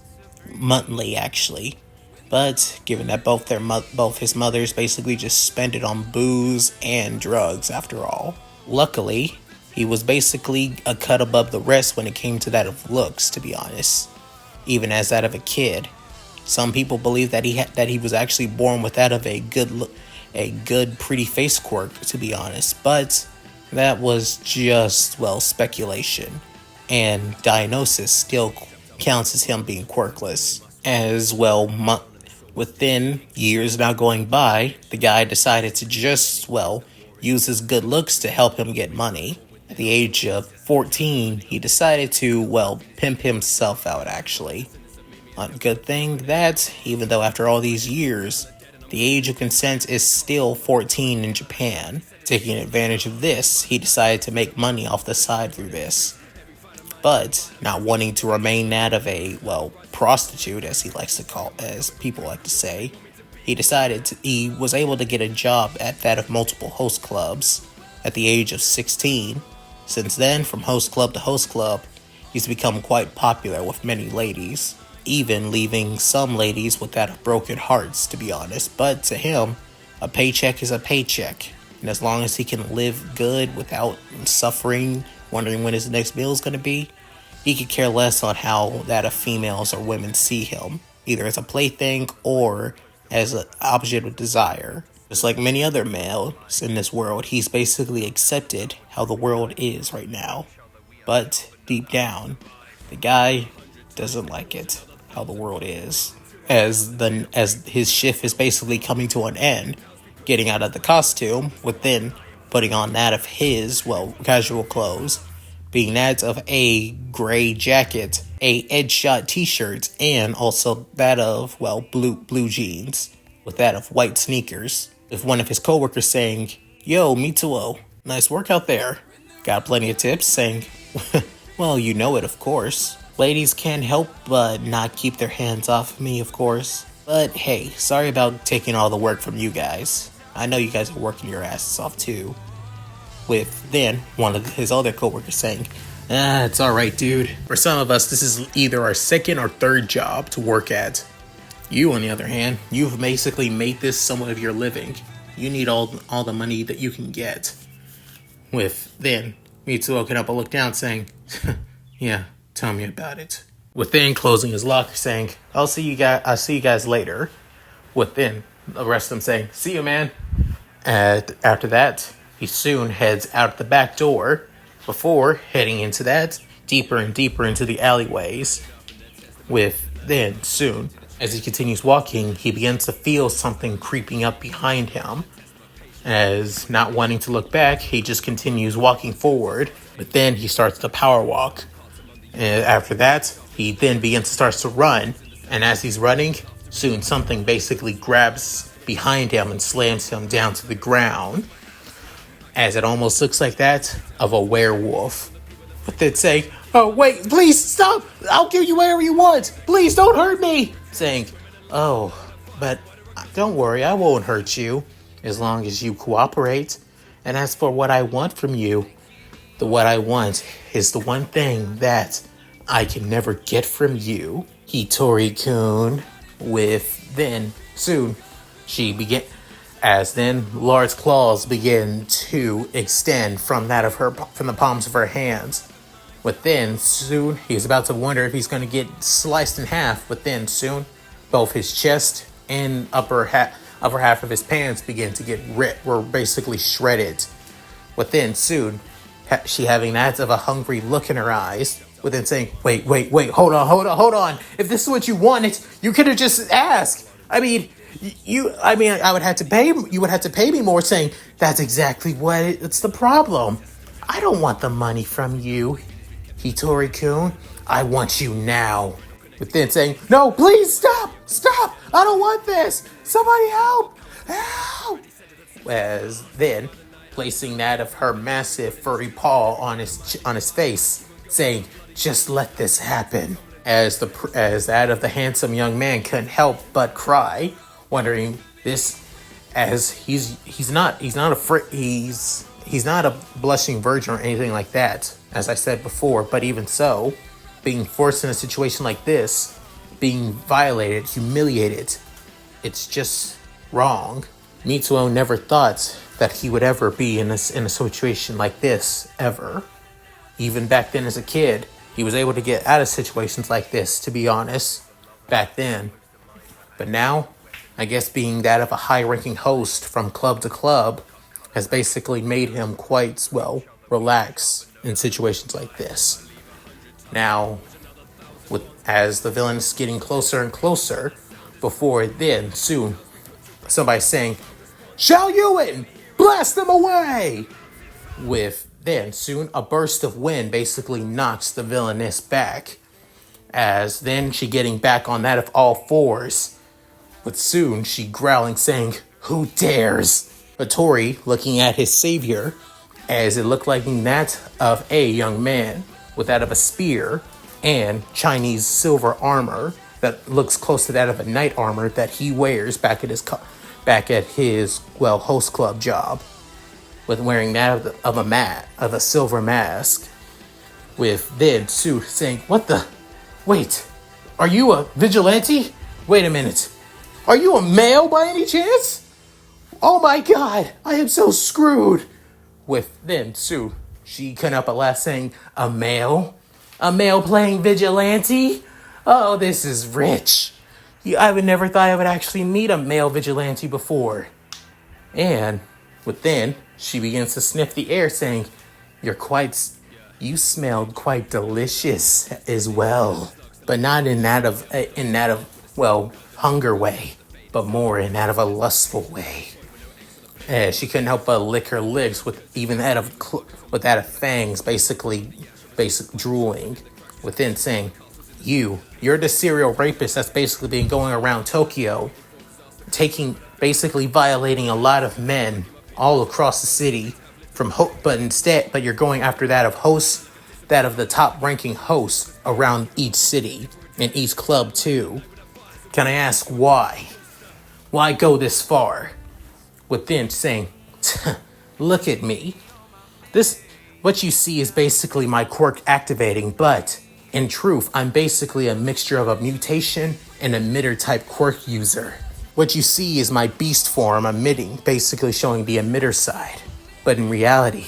Monthly, actually. But given that both his mothers basically just spent it on booze and drugs, after all. Luckily, he was basically a cut above the rest when it came to that of looks, to be honest. Even as that of a kid. Some people believe that he was actually born with that of a good pretty face quirk, to be honest. But that was just, speculation. And diagnosis still counts as him being quirkless. As well, within years now going by, the guy decided to just, use his good looks to help him get money. At the age of 14, he decided to, pimp himself out, actually. A good thing that, even though after all these years, the age of consent is still 14 in Japan. Taking advantage of this, he decided to make money off the side through this. But, not wanting to remain that of a, prostitute, as people like to say, he was able to get a job at that of multiple host clubs at the age of 16. Since then, from host club to host club, he's become quite popular with many ladies, even leaving some ladies with that of broken hearts, to be honest. But to him, a paycheck is a paycheck, and as long as he can live good without suffering, wondering when his next meal is going to be, he could care less on how that of females or women see him, either as a plaything or as an object of desire. Just like many other males in this world, he's basically accepted how the world is right now. But deep down, the guy doesn't like it, how the world is. As his shift is basically coming to an end, getting out of the costume, with then putting on that of his, casual clothes, being that of a gray jacket, a headshot t-shirt, and also that of, blue jeans, with that of white sneakers. With one of his coworkers saying, "Yo, Mitsuo, nice work out there." Got plenty of tips saying, "Well, you know it, of course. Ladies can't help but not keep their hands off of me, of course. But hey, sorry about taking all the work from you guys. I know you guys are working your asses off too." With then one of his other coworkers saying, "It's alright, dude. For some of us, this is either our second or third job to work at. You, on the other hand, you've basically made this somewhat of your living. You need all the money that you can get." With then Mitsuo can up a look down saying, "Yeah, tell me about it." With then closing his locker saying, I'll see you guys later." With then the rest of them saying, "See you, man." And after that, he soon heads out the back door before heading into that deeper and deeper into the alleyways. With then soon, as he continues walking, he begins to feel something creeping up behind him. As not wanting to look back, he just continues walking forward. But then he starts to power walk. And after that, he then starts to run. And as he's running, soon something basically grabs behind him and slams him down to the ground. As it almost looks like that of a werewolf. But then saying, "Oh, wait, please stop. I'll give you whatever you want. Please don't hurt me." Saying, "Oh, but don't worry, I won't hurt you as long as you cooperate. And as for what I want from you, what I want is the one thing that I can never get from you, Hitori-kun." With then, soon, she began, As then large claws begin to extend from the palms of her hands. But then soon he's about to wonder if he's going to get sliced in half. But then soon both his chest and upper half of his pants begin to get ripped, were basically shredded. But then soon she having that of a hungry look in her eyes, but then saying, wait, hold on. If this is what you wanted, you could have just asked. I mean, you would have to pay me more, saying, that's exactly it's the problem. I don't want the money from you, Hitori-kun. I want you now. But then saying, no, please stop, I don't want this. Somebody help. As then placing that of her massive furry paw on his face, saying, just let this happen. As that of the handsome young man couldn't help but cry, wondering this, as he's not a blushing virgin or anything like that, as I said before, but even so, being forced in a situation like this, being violated, humiliated, it's just wrong. Mitsuo never thought that he would ever be in a situation like this, ever. Even back then as a kid, he was able to get out of situations like this, to be honest, back then. But now, I guess being that of a high-ranking host from club to club has basically made him quite, relax in situations like this. Now, as the villain is getting closer and closer, before then, soon, somebody saying, Xiao Yuan, blast them away! With then, soon, a burst of wind basically knocks the villainess back, as then she getting back on that of all fours. But soon, she growling, saying, who dares? Hattori looking at his savior, as it looked like that of a young man, with that of a spear, and Chinese silver armor that looks close to that of a knight armor that he wears back at his host club job, with wearing that of a silver mask. With then Sue saying, wait, are you a vigilante? Wait a minute, are you a male by any chance? Oh my god, I am so screwed. With then Sue, she couldn't up at last saying, a male playing vigilante? Oh, this is rich. I would never thought I would actually meet a male vigilante before. And within, she begins to sniff the air, saying, you smelled quite delicious as well. But not in that of hunger way, but more in that of a lustful way. She couldn't help but lick her lips with that of fangs, basically drooling, within saying, you're the serial rapist that's basically been going around Tokyo, basically violating a lot of men all across the city, but you're going after that of the top ranking hosts around each city and each club too. Can I ask why? Why go this far? Within saying, look at me. What you see is basically my quirk activating, but in truth, I'm basically a mixture of a mutation and emitter type quirk user. What you see is my beast form emitting, basically showing the emitter side. But in reality,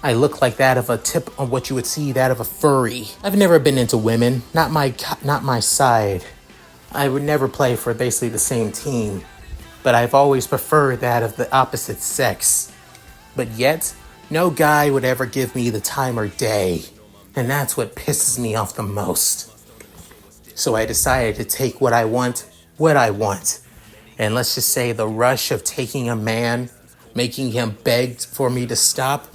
I look like that of what you would see that of a furry. I've never been into women, not my side. I would never play for basically the same team, but I've always preferred that of the opposite sex. But yet, no guy would ever give me the time or day, and that's what pisses me off the most. So I decided to take what I want, and let's just say the rush of taking a man, making him beg for me to stop,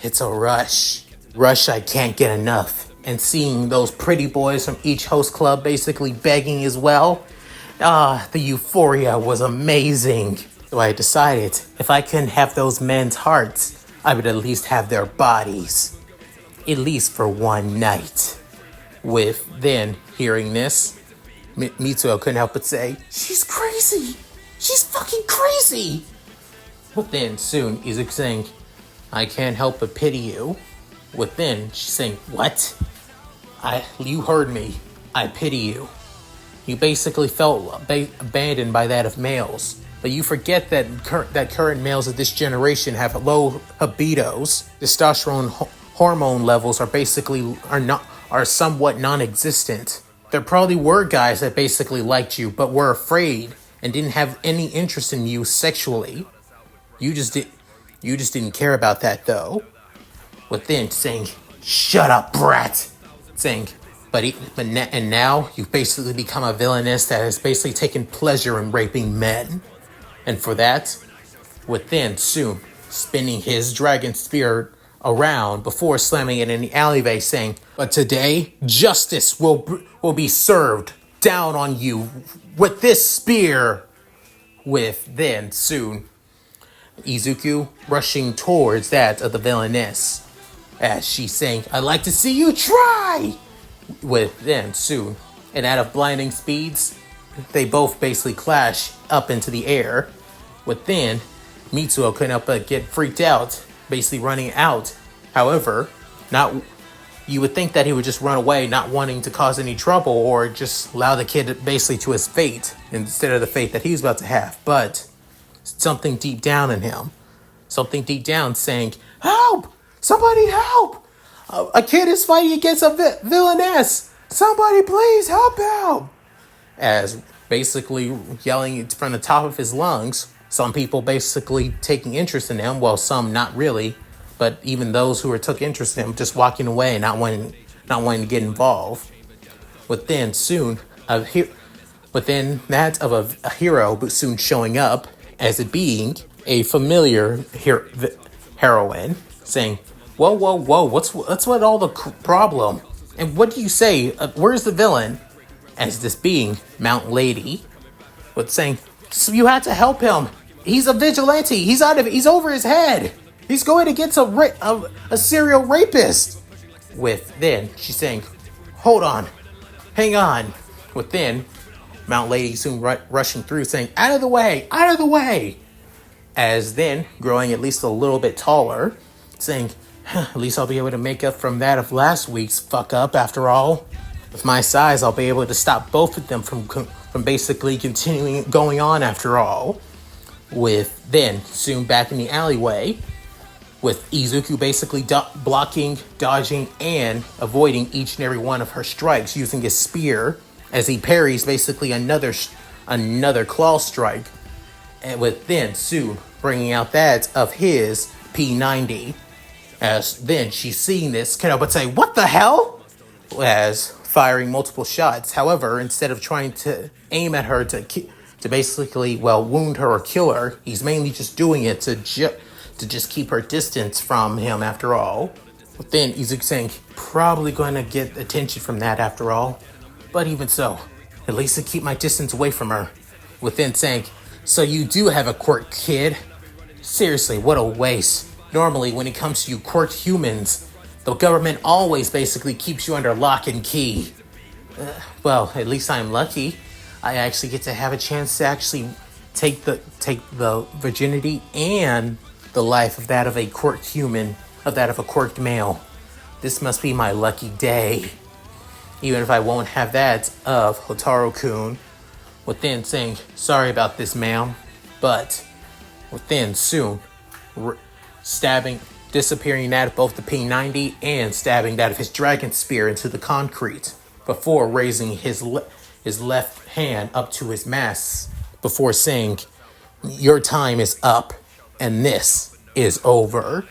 it's a rush. Rush I can't get enough. And seeing those pretty boys from each host club basically begging as well, the euphoria was amazing. So I decided if I couldn't have those men's hearts, I would at least have their bodies. At least for one night. With then hearing this, Mitsuo couldn't help but say, she's crazy. She's fucking crazy. But then soon Izuku saying, I can't help but pity you. With then she's saying, what? You heard me. I pity you. You basically felt abandoned by that of males. But you forget that current males of this generation have low libidos. Testosterone hormone levels are somewhat non-existent. There probably were guys that basically liked you, but were afraid and didn't have any interest in you sexually. You just didn't care about that though. Within saying, "Shut up, brat," saying, and now you've basically become a villainess that has basically taken pleasure in raping men. And for that, within soon spinning his dragon spear around before slamming it in the alleyway, saying, "But today, justice will be served down on you with this spear." With then soon Izuku rushing towards that of the villainess, as she's saying, "I'd like to see you try." With then soon, and out of blinding speeds, they both basically clash up into the air. Within, Mitsuo couldn't help but get freaked out, basically running out. However, you would think that he would just run away, not wanting to cause any trouble or just allow the kid basically to his fate instead of the fate that he was about to have. But something deep down in him, something deep down saying, "Help! Somebody help! A kid is fighting against a villainess! Somebody please help him!" As basically yelling from the top of his lungs, some people basically taking interest in him, well, some not really, but even those who took interest in him just walking away, not wanting to get involved. Within that of a hero, but soon showing up as it being a familiar heroine, saying, "Whoa, whoa, whoa! What's with all the problem? And what do you say? Where's the villain?" As this being Mount Lady, but saying, "So you had to help him. He's a vigilante. He's over his head. He's going against a serial rapist." With then she's saying, "Hold on, hang on." Within, Mount Lady soon rushing through, saying, "Out of the way! Out of the way!" As then growing at least a little bit taller, saying, "At least I'll be able to make up from that of last week's fuck up. After all, with my size, I'll be able to stop both of them from basically continuing going on. After all." With then soon back in the alleyway, with Izuku basically blocking, dodging, and avoiding each and every one of her strikes using his spear as he parries basically another claw strike, and with then soon bringing out that of his P90. As then she's seeing this, can help but say, "What the hell?" As firing multiple shots. However, instead of trying to aim at her to basically, wound her or kill her, he's mainly just doing it to just keep her distance from him after all. But then Izuku saying, "Probably going to get attention from that after all. But even so, at least to keep my distance away from her." Within saying, "So you do have a quirk, kid? Seriously, what a waste. Normally, when it comes to you quirked humans, the government always basically keeps you under lock and key." Well, at least I'm lucky. I actually get to have a chance to actually take the virginity and the life of that of a quirked human, of that of a quirked male. This must be my lucky day. Even if I won't have that of Hotaru-kun." Within saying, "Sorry about this, ma'am," but within soon disappearing that of both the P90 and stabbing that of his dragon spear into the concrete before raising his left hand up to his mask before saying, "Your time is up and this is over."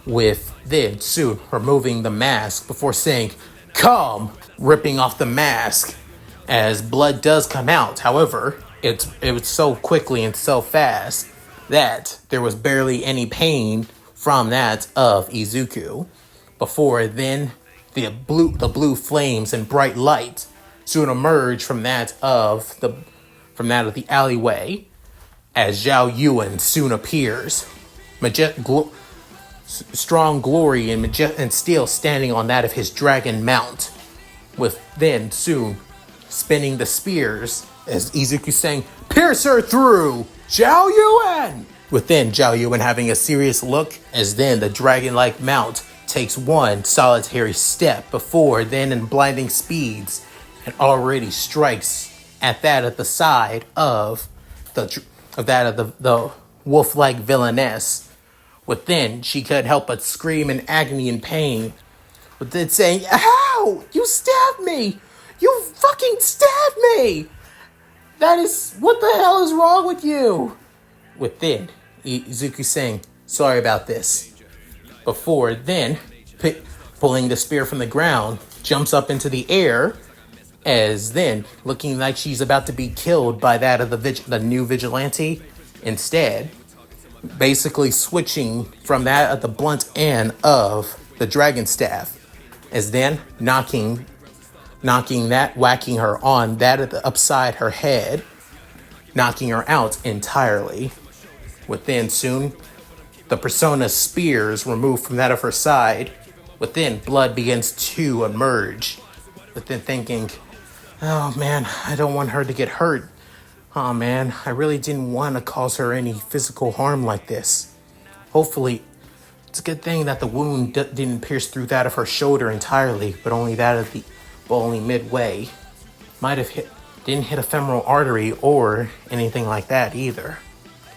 With then soon removing the mask before saying, "Come," ripping off the mask as blood does come out. However, it was so quickly and so fast that there was barely any pain from that of Izuku. Before then, the blue flames and bright light soon emerge from that of the alleyway, as Zhao Yuan soon appears, strong glory and steel standing on that of his dragon mount, with then soon spinning the spears as Izuku saying, "Pierce her through, Zhao Yuan!" Within Zhao Yuan having a serious look as then the dragon-like mount takes one solitary step before then in blinding speeds and already strikes at that at the side of of that of the wolf-like villainess. Within, she couldn't help but scream in agony and pain, within saying, "Ow! You stabbed me! You fucking stabbed me! That is, what the hell is wrong with you?" Within, Izuku saying, "Sorry about this." Before then, pulling the spear from the ground, jumps up into the air, as then, looking like she's about to be killed by that of the new vigilante, instead, basically switching from that of the blunt end of the dragon staff, as then whacking her on that of the upside her head, knocking her out entirely. Within soon, the persona spears removed from that of her side. Within, blood begins to emerge. Within thinking, "Oh man, I don't want her to get hurt. Oh man, I really didn't want to cause her any physical harm like this. Hopefully, it's a good thing that the wound didn't pierce through that of her shoulder entirely, but only that of only midway. Might have didn't hit a femoral artery or anything like that either.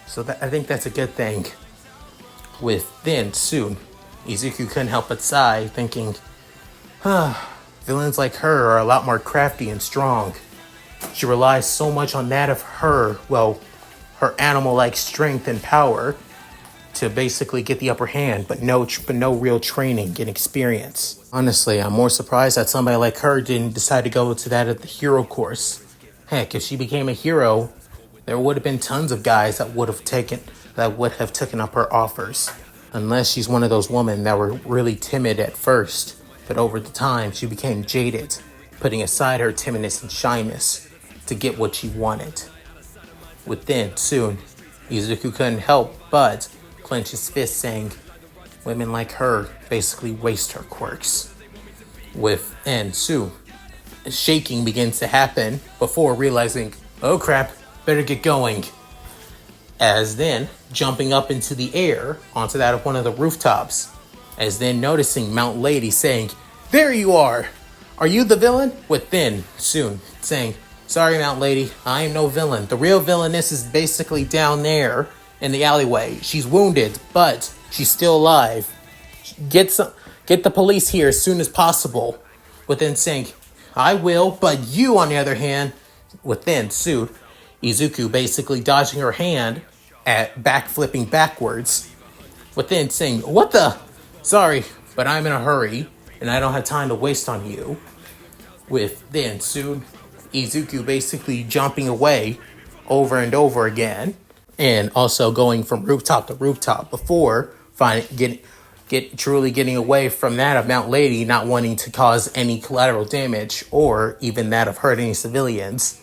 So I think that's a good thing." Within soon, Izuku couldn't help but sigh, thinking, villains like her are a lot more crafty and strong. She relies so much on that of her animal-like strength and power to basically get the upper hand, but no real training and experience. Honestly, I'm more surprised that somebody like her didn't decide to go to that at the hero course. Heck, if she became a hero, there would have been tons of guys that would have taken up her offers. Unless she's one of those women that were really timid at first, but over the time she became jaded, putting aside her timidness and shyness to get what she wanted. Within, soon, Izuku couldn't help but clench his fist, saying, "Women like her basically waste her quirks." Within, soon, shaking begins to happen before realizing, "Oh crap, better get going." As then, jumping up into the air onto that of one of the rooftops, as then noticing Mount Lady saying, "There you are! Are you the villain?" Within, soon, saying, "Sorry, Mount Lady, I am no villain. The real villainess is basically down there in the alleyway. She's wounded, but she's still alive. Get the police here as soon as possible." Within saying, "I will, but you, on the other hand," within sued, Izuku basically dodging her hand at backflipping backwards. Within saying, "What the? Sorry, but I'm in a hurry, and I don't have time to waste on you." Within soon, Izuku basically jumping away over and over again, and also going from rooftop to rooftop before truly getting away from that of Mount Lady, not wanting to cause any collateral damage or even that of hurt any civilians.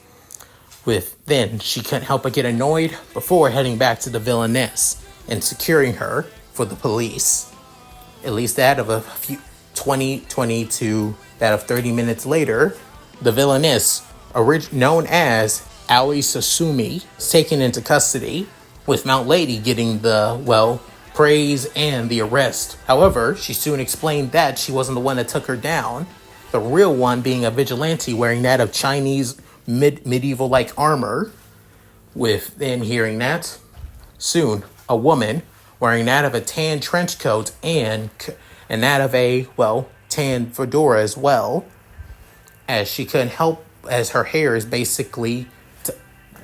Then she couldn't help but get annoyed before heading back to the villainess and securing her for the police. At least that of a few 20 to that of 30 minutes later, the villainess, known as Aoi Sasumi, is taken into custody, with Mount Lady getting the, praise and the arrest. However, she soon explained that she wasn't the one that took her down, the real one being a vigilante wearing that of Chinese medieval-like armor. Within hearing that, soon a woman wearing that of a tan trench coat and that of a tan fedora as well, as she couldn't help as her hair is basically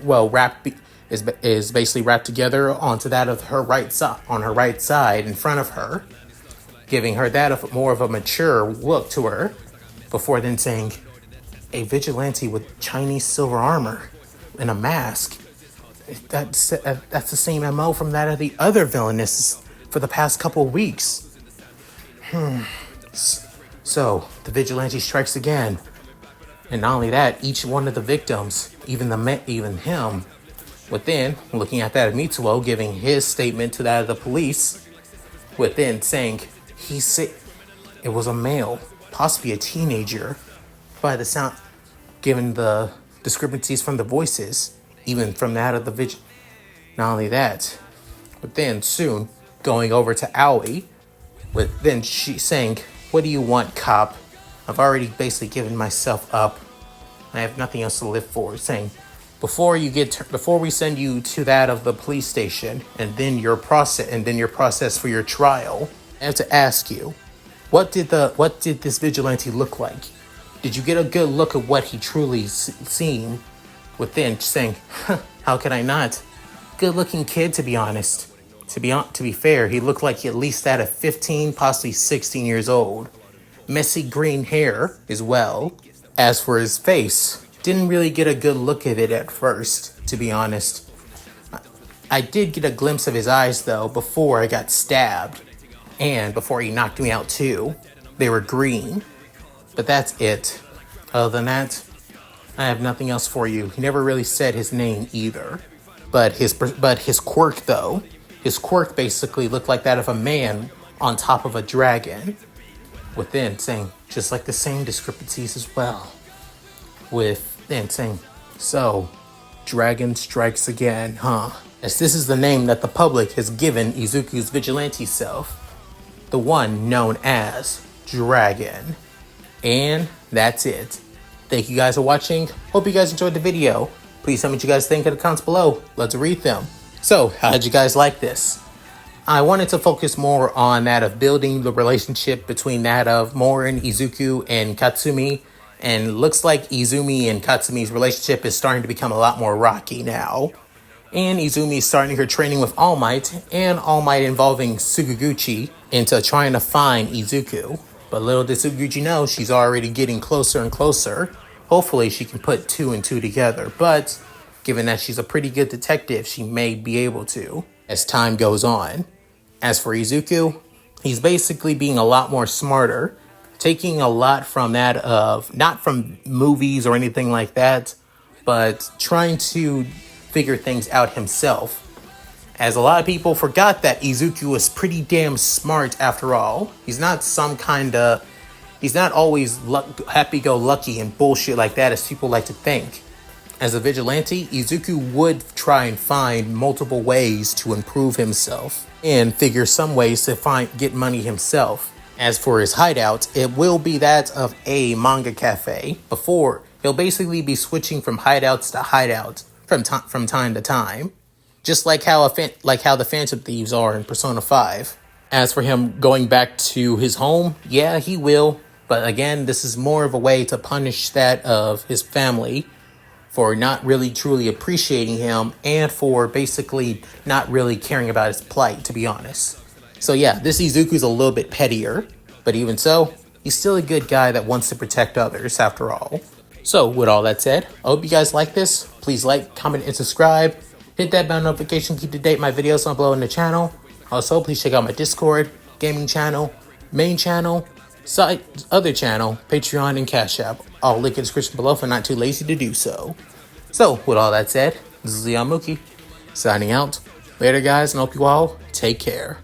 wrapped is basically wrapped together onto that of her right side on her right side in front of her, giving her that of more of a mature look to her. Before then saying, "A vigilante with Chinese silver armor and a mask. That's the same MO from that of the other villainess for the past couple of weeks." So the vigilante strikes again, and not only that, each one of the victims, even him, within looking at that of Mitsuo, giving his statement to that of the police, within saying it was a male, possibly a teenager, by the sound, given the discrepancies from the voices, even from that of the vigil. Not only that, but then soon going over to Aoi, with then she saying, "What do you want, cop? I've already basically given myself up. I have nothing else to live for." Saying, before we send you to that of the police station and then your process for your trial, I have to ask you, what did this vigilante look like? Did you get a good look at what he truly seemed within, saying, huh, how could I not? Good looking kid, to be honest. To be fair, he looked like he at least at 15, possibly 16 years old. Messy green hair as well. As for his face, didn't really get a good look at it at first, to be honest. I did get a glimpse of his eyes though before I got stabbed. And before he knocked me out too. They were green. But that's it. Other than that, I have nothing else for you. He never really said his name either. But his quirk though, his quirk basically looked like that of a man on top of a dragon. Within saying, just like the same discrepancies as well. With then saying, so, dragon strikes again, huh? As this is the name that the public has given Izuku's vigilante self. The one known as Dragon. And that's it. Thank you guys for watching. Hope you guys enjoyed the video. Please tell me what you guys think in the comments below. Let's read them. So, how did you guys like this? I wanted to focus more on that of building the relationship between that of Morin, Izuku, and Katsumi. And looks like Izumi and Katsumi's relationship is starting to become a lot more rocky now. And Izumi is starting her training with All Might, and All Might involving Suguguchi into trying to find Izuku. But little did Suguguchi know, she's already getting closer and closer. Hopefully she can put 2 and 2 together, but given that she's a pretty good detective, she may be able to as time goes on. As for Izuku, he's basically being a lot more smarter, taking a lot from that of, not from movies or anything like that, but trying to figure things out himself. As a lot of people forgot that Izuku was pretty damn smart after all. He's not he's not always happy-go-lucky and bullshit like that as people like to think. As a vigilante, Izuku would try and find multiple ways to improve himself and figure some ways to get money himself. As for his hideout, it will be that of a manga cafe. Before, he'll basically be switching from hideouts to hideouts from time to time. Just like how the Phantom Thieves are in Persona 5. As for him going back to his home, yeah, he will. But again, this is more of a way to punish that of his family for not really truly appreciating him and for basically not really caring about his plight, to be honest. So yeah, this Izuku's a little bit pettier, but even so, he's still a good guy that wants to protect others after all. So with all that said, I hope you guys like this. Please like, comment, and subscribe. Hit that bell notification, keep to date my videos on below in the channel. Also, please check out my Discord, gaming channel, main channel, other channel, Patreon, and Cash App. I'll link in the description below if I'm not too lazy to do so. So, with all that said, this is Leon Mookie, signing out. Later, guys, and hope you all take care.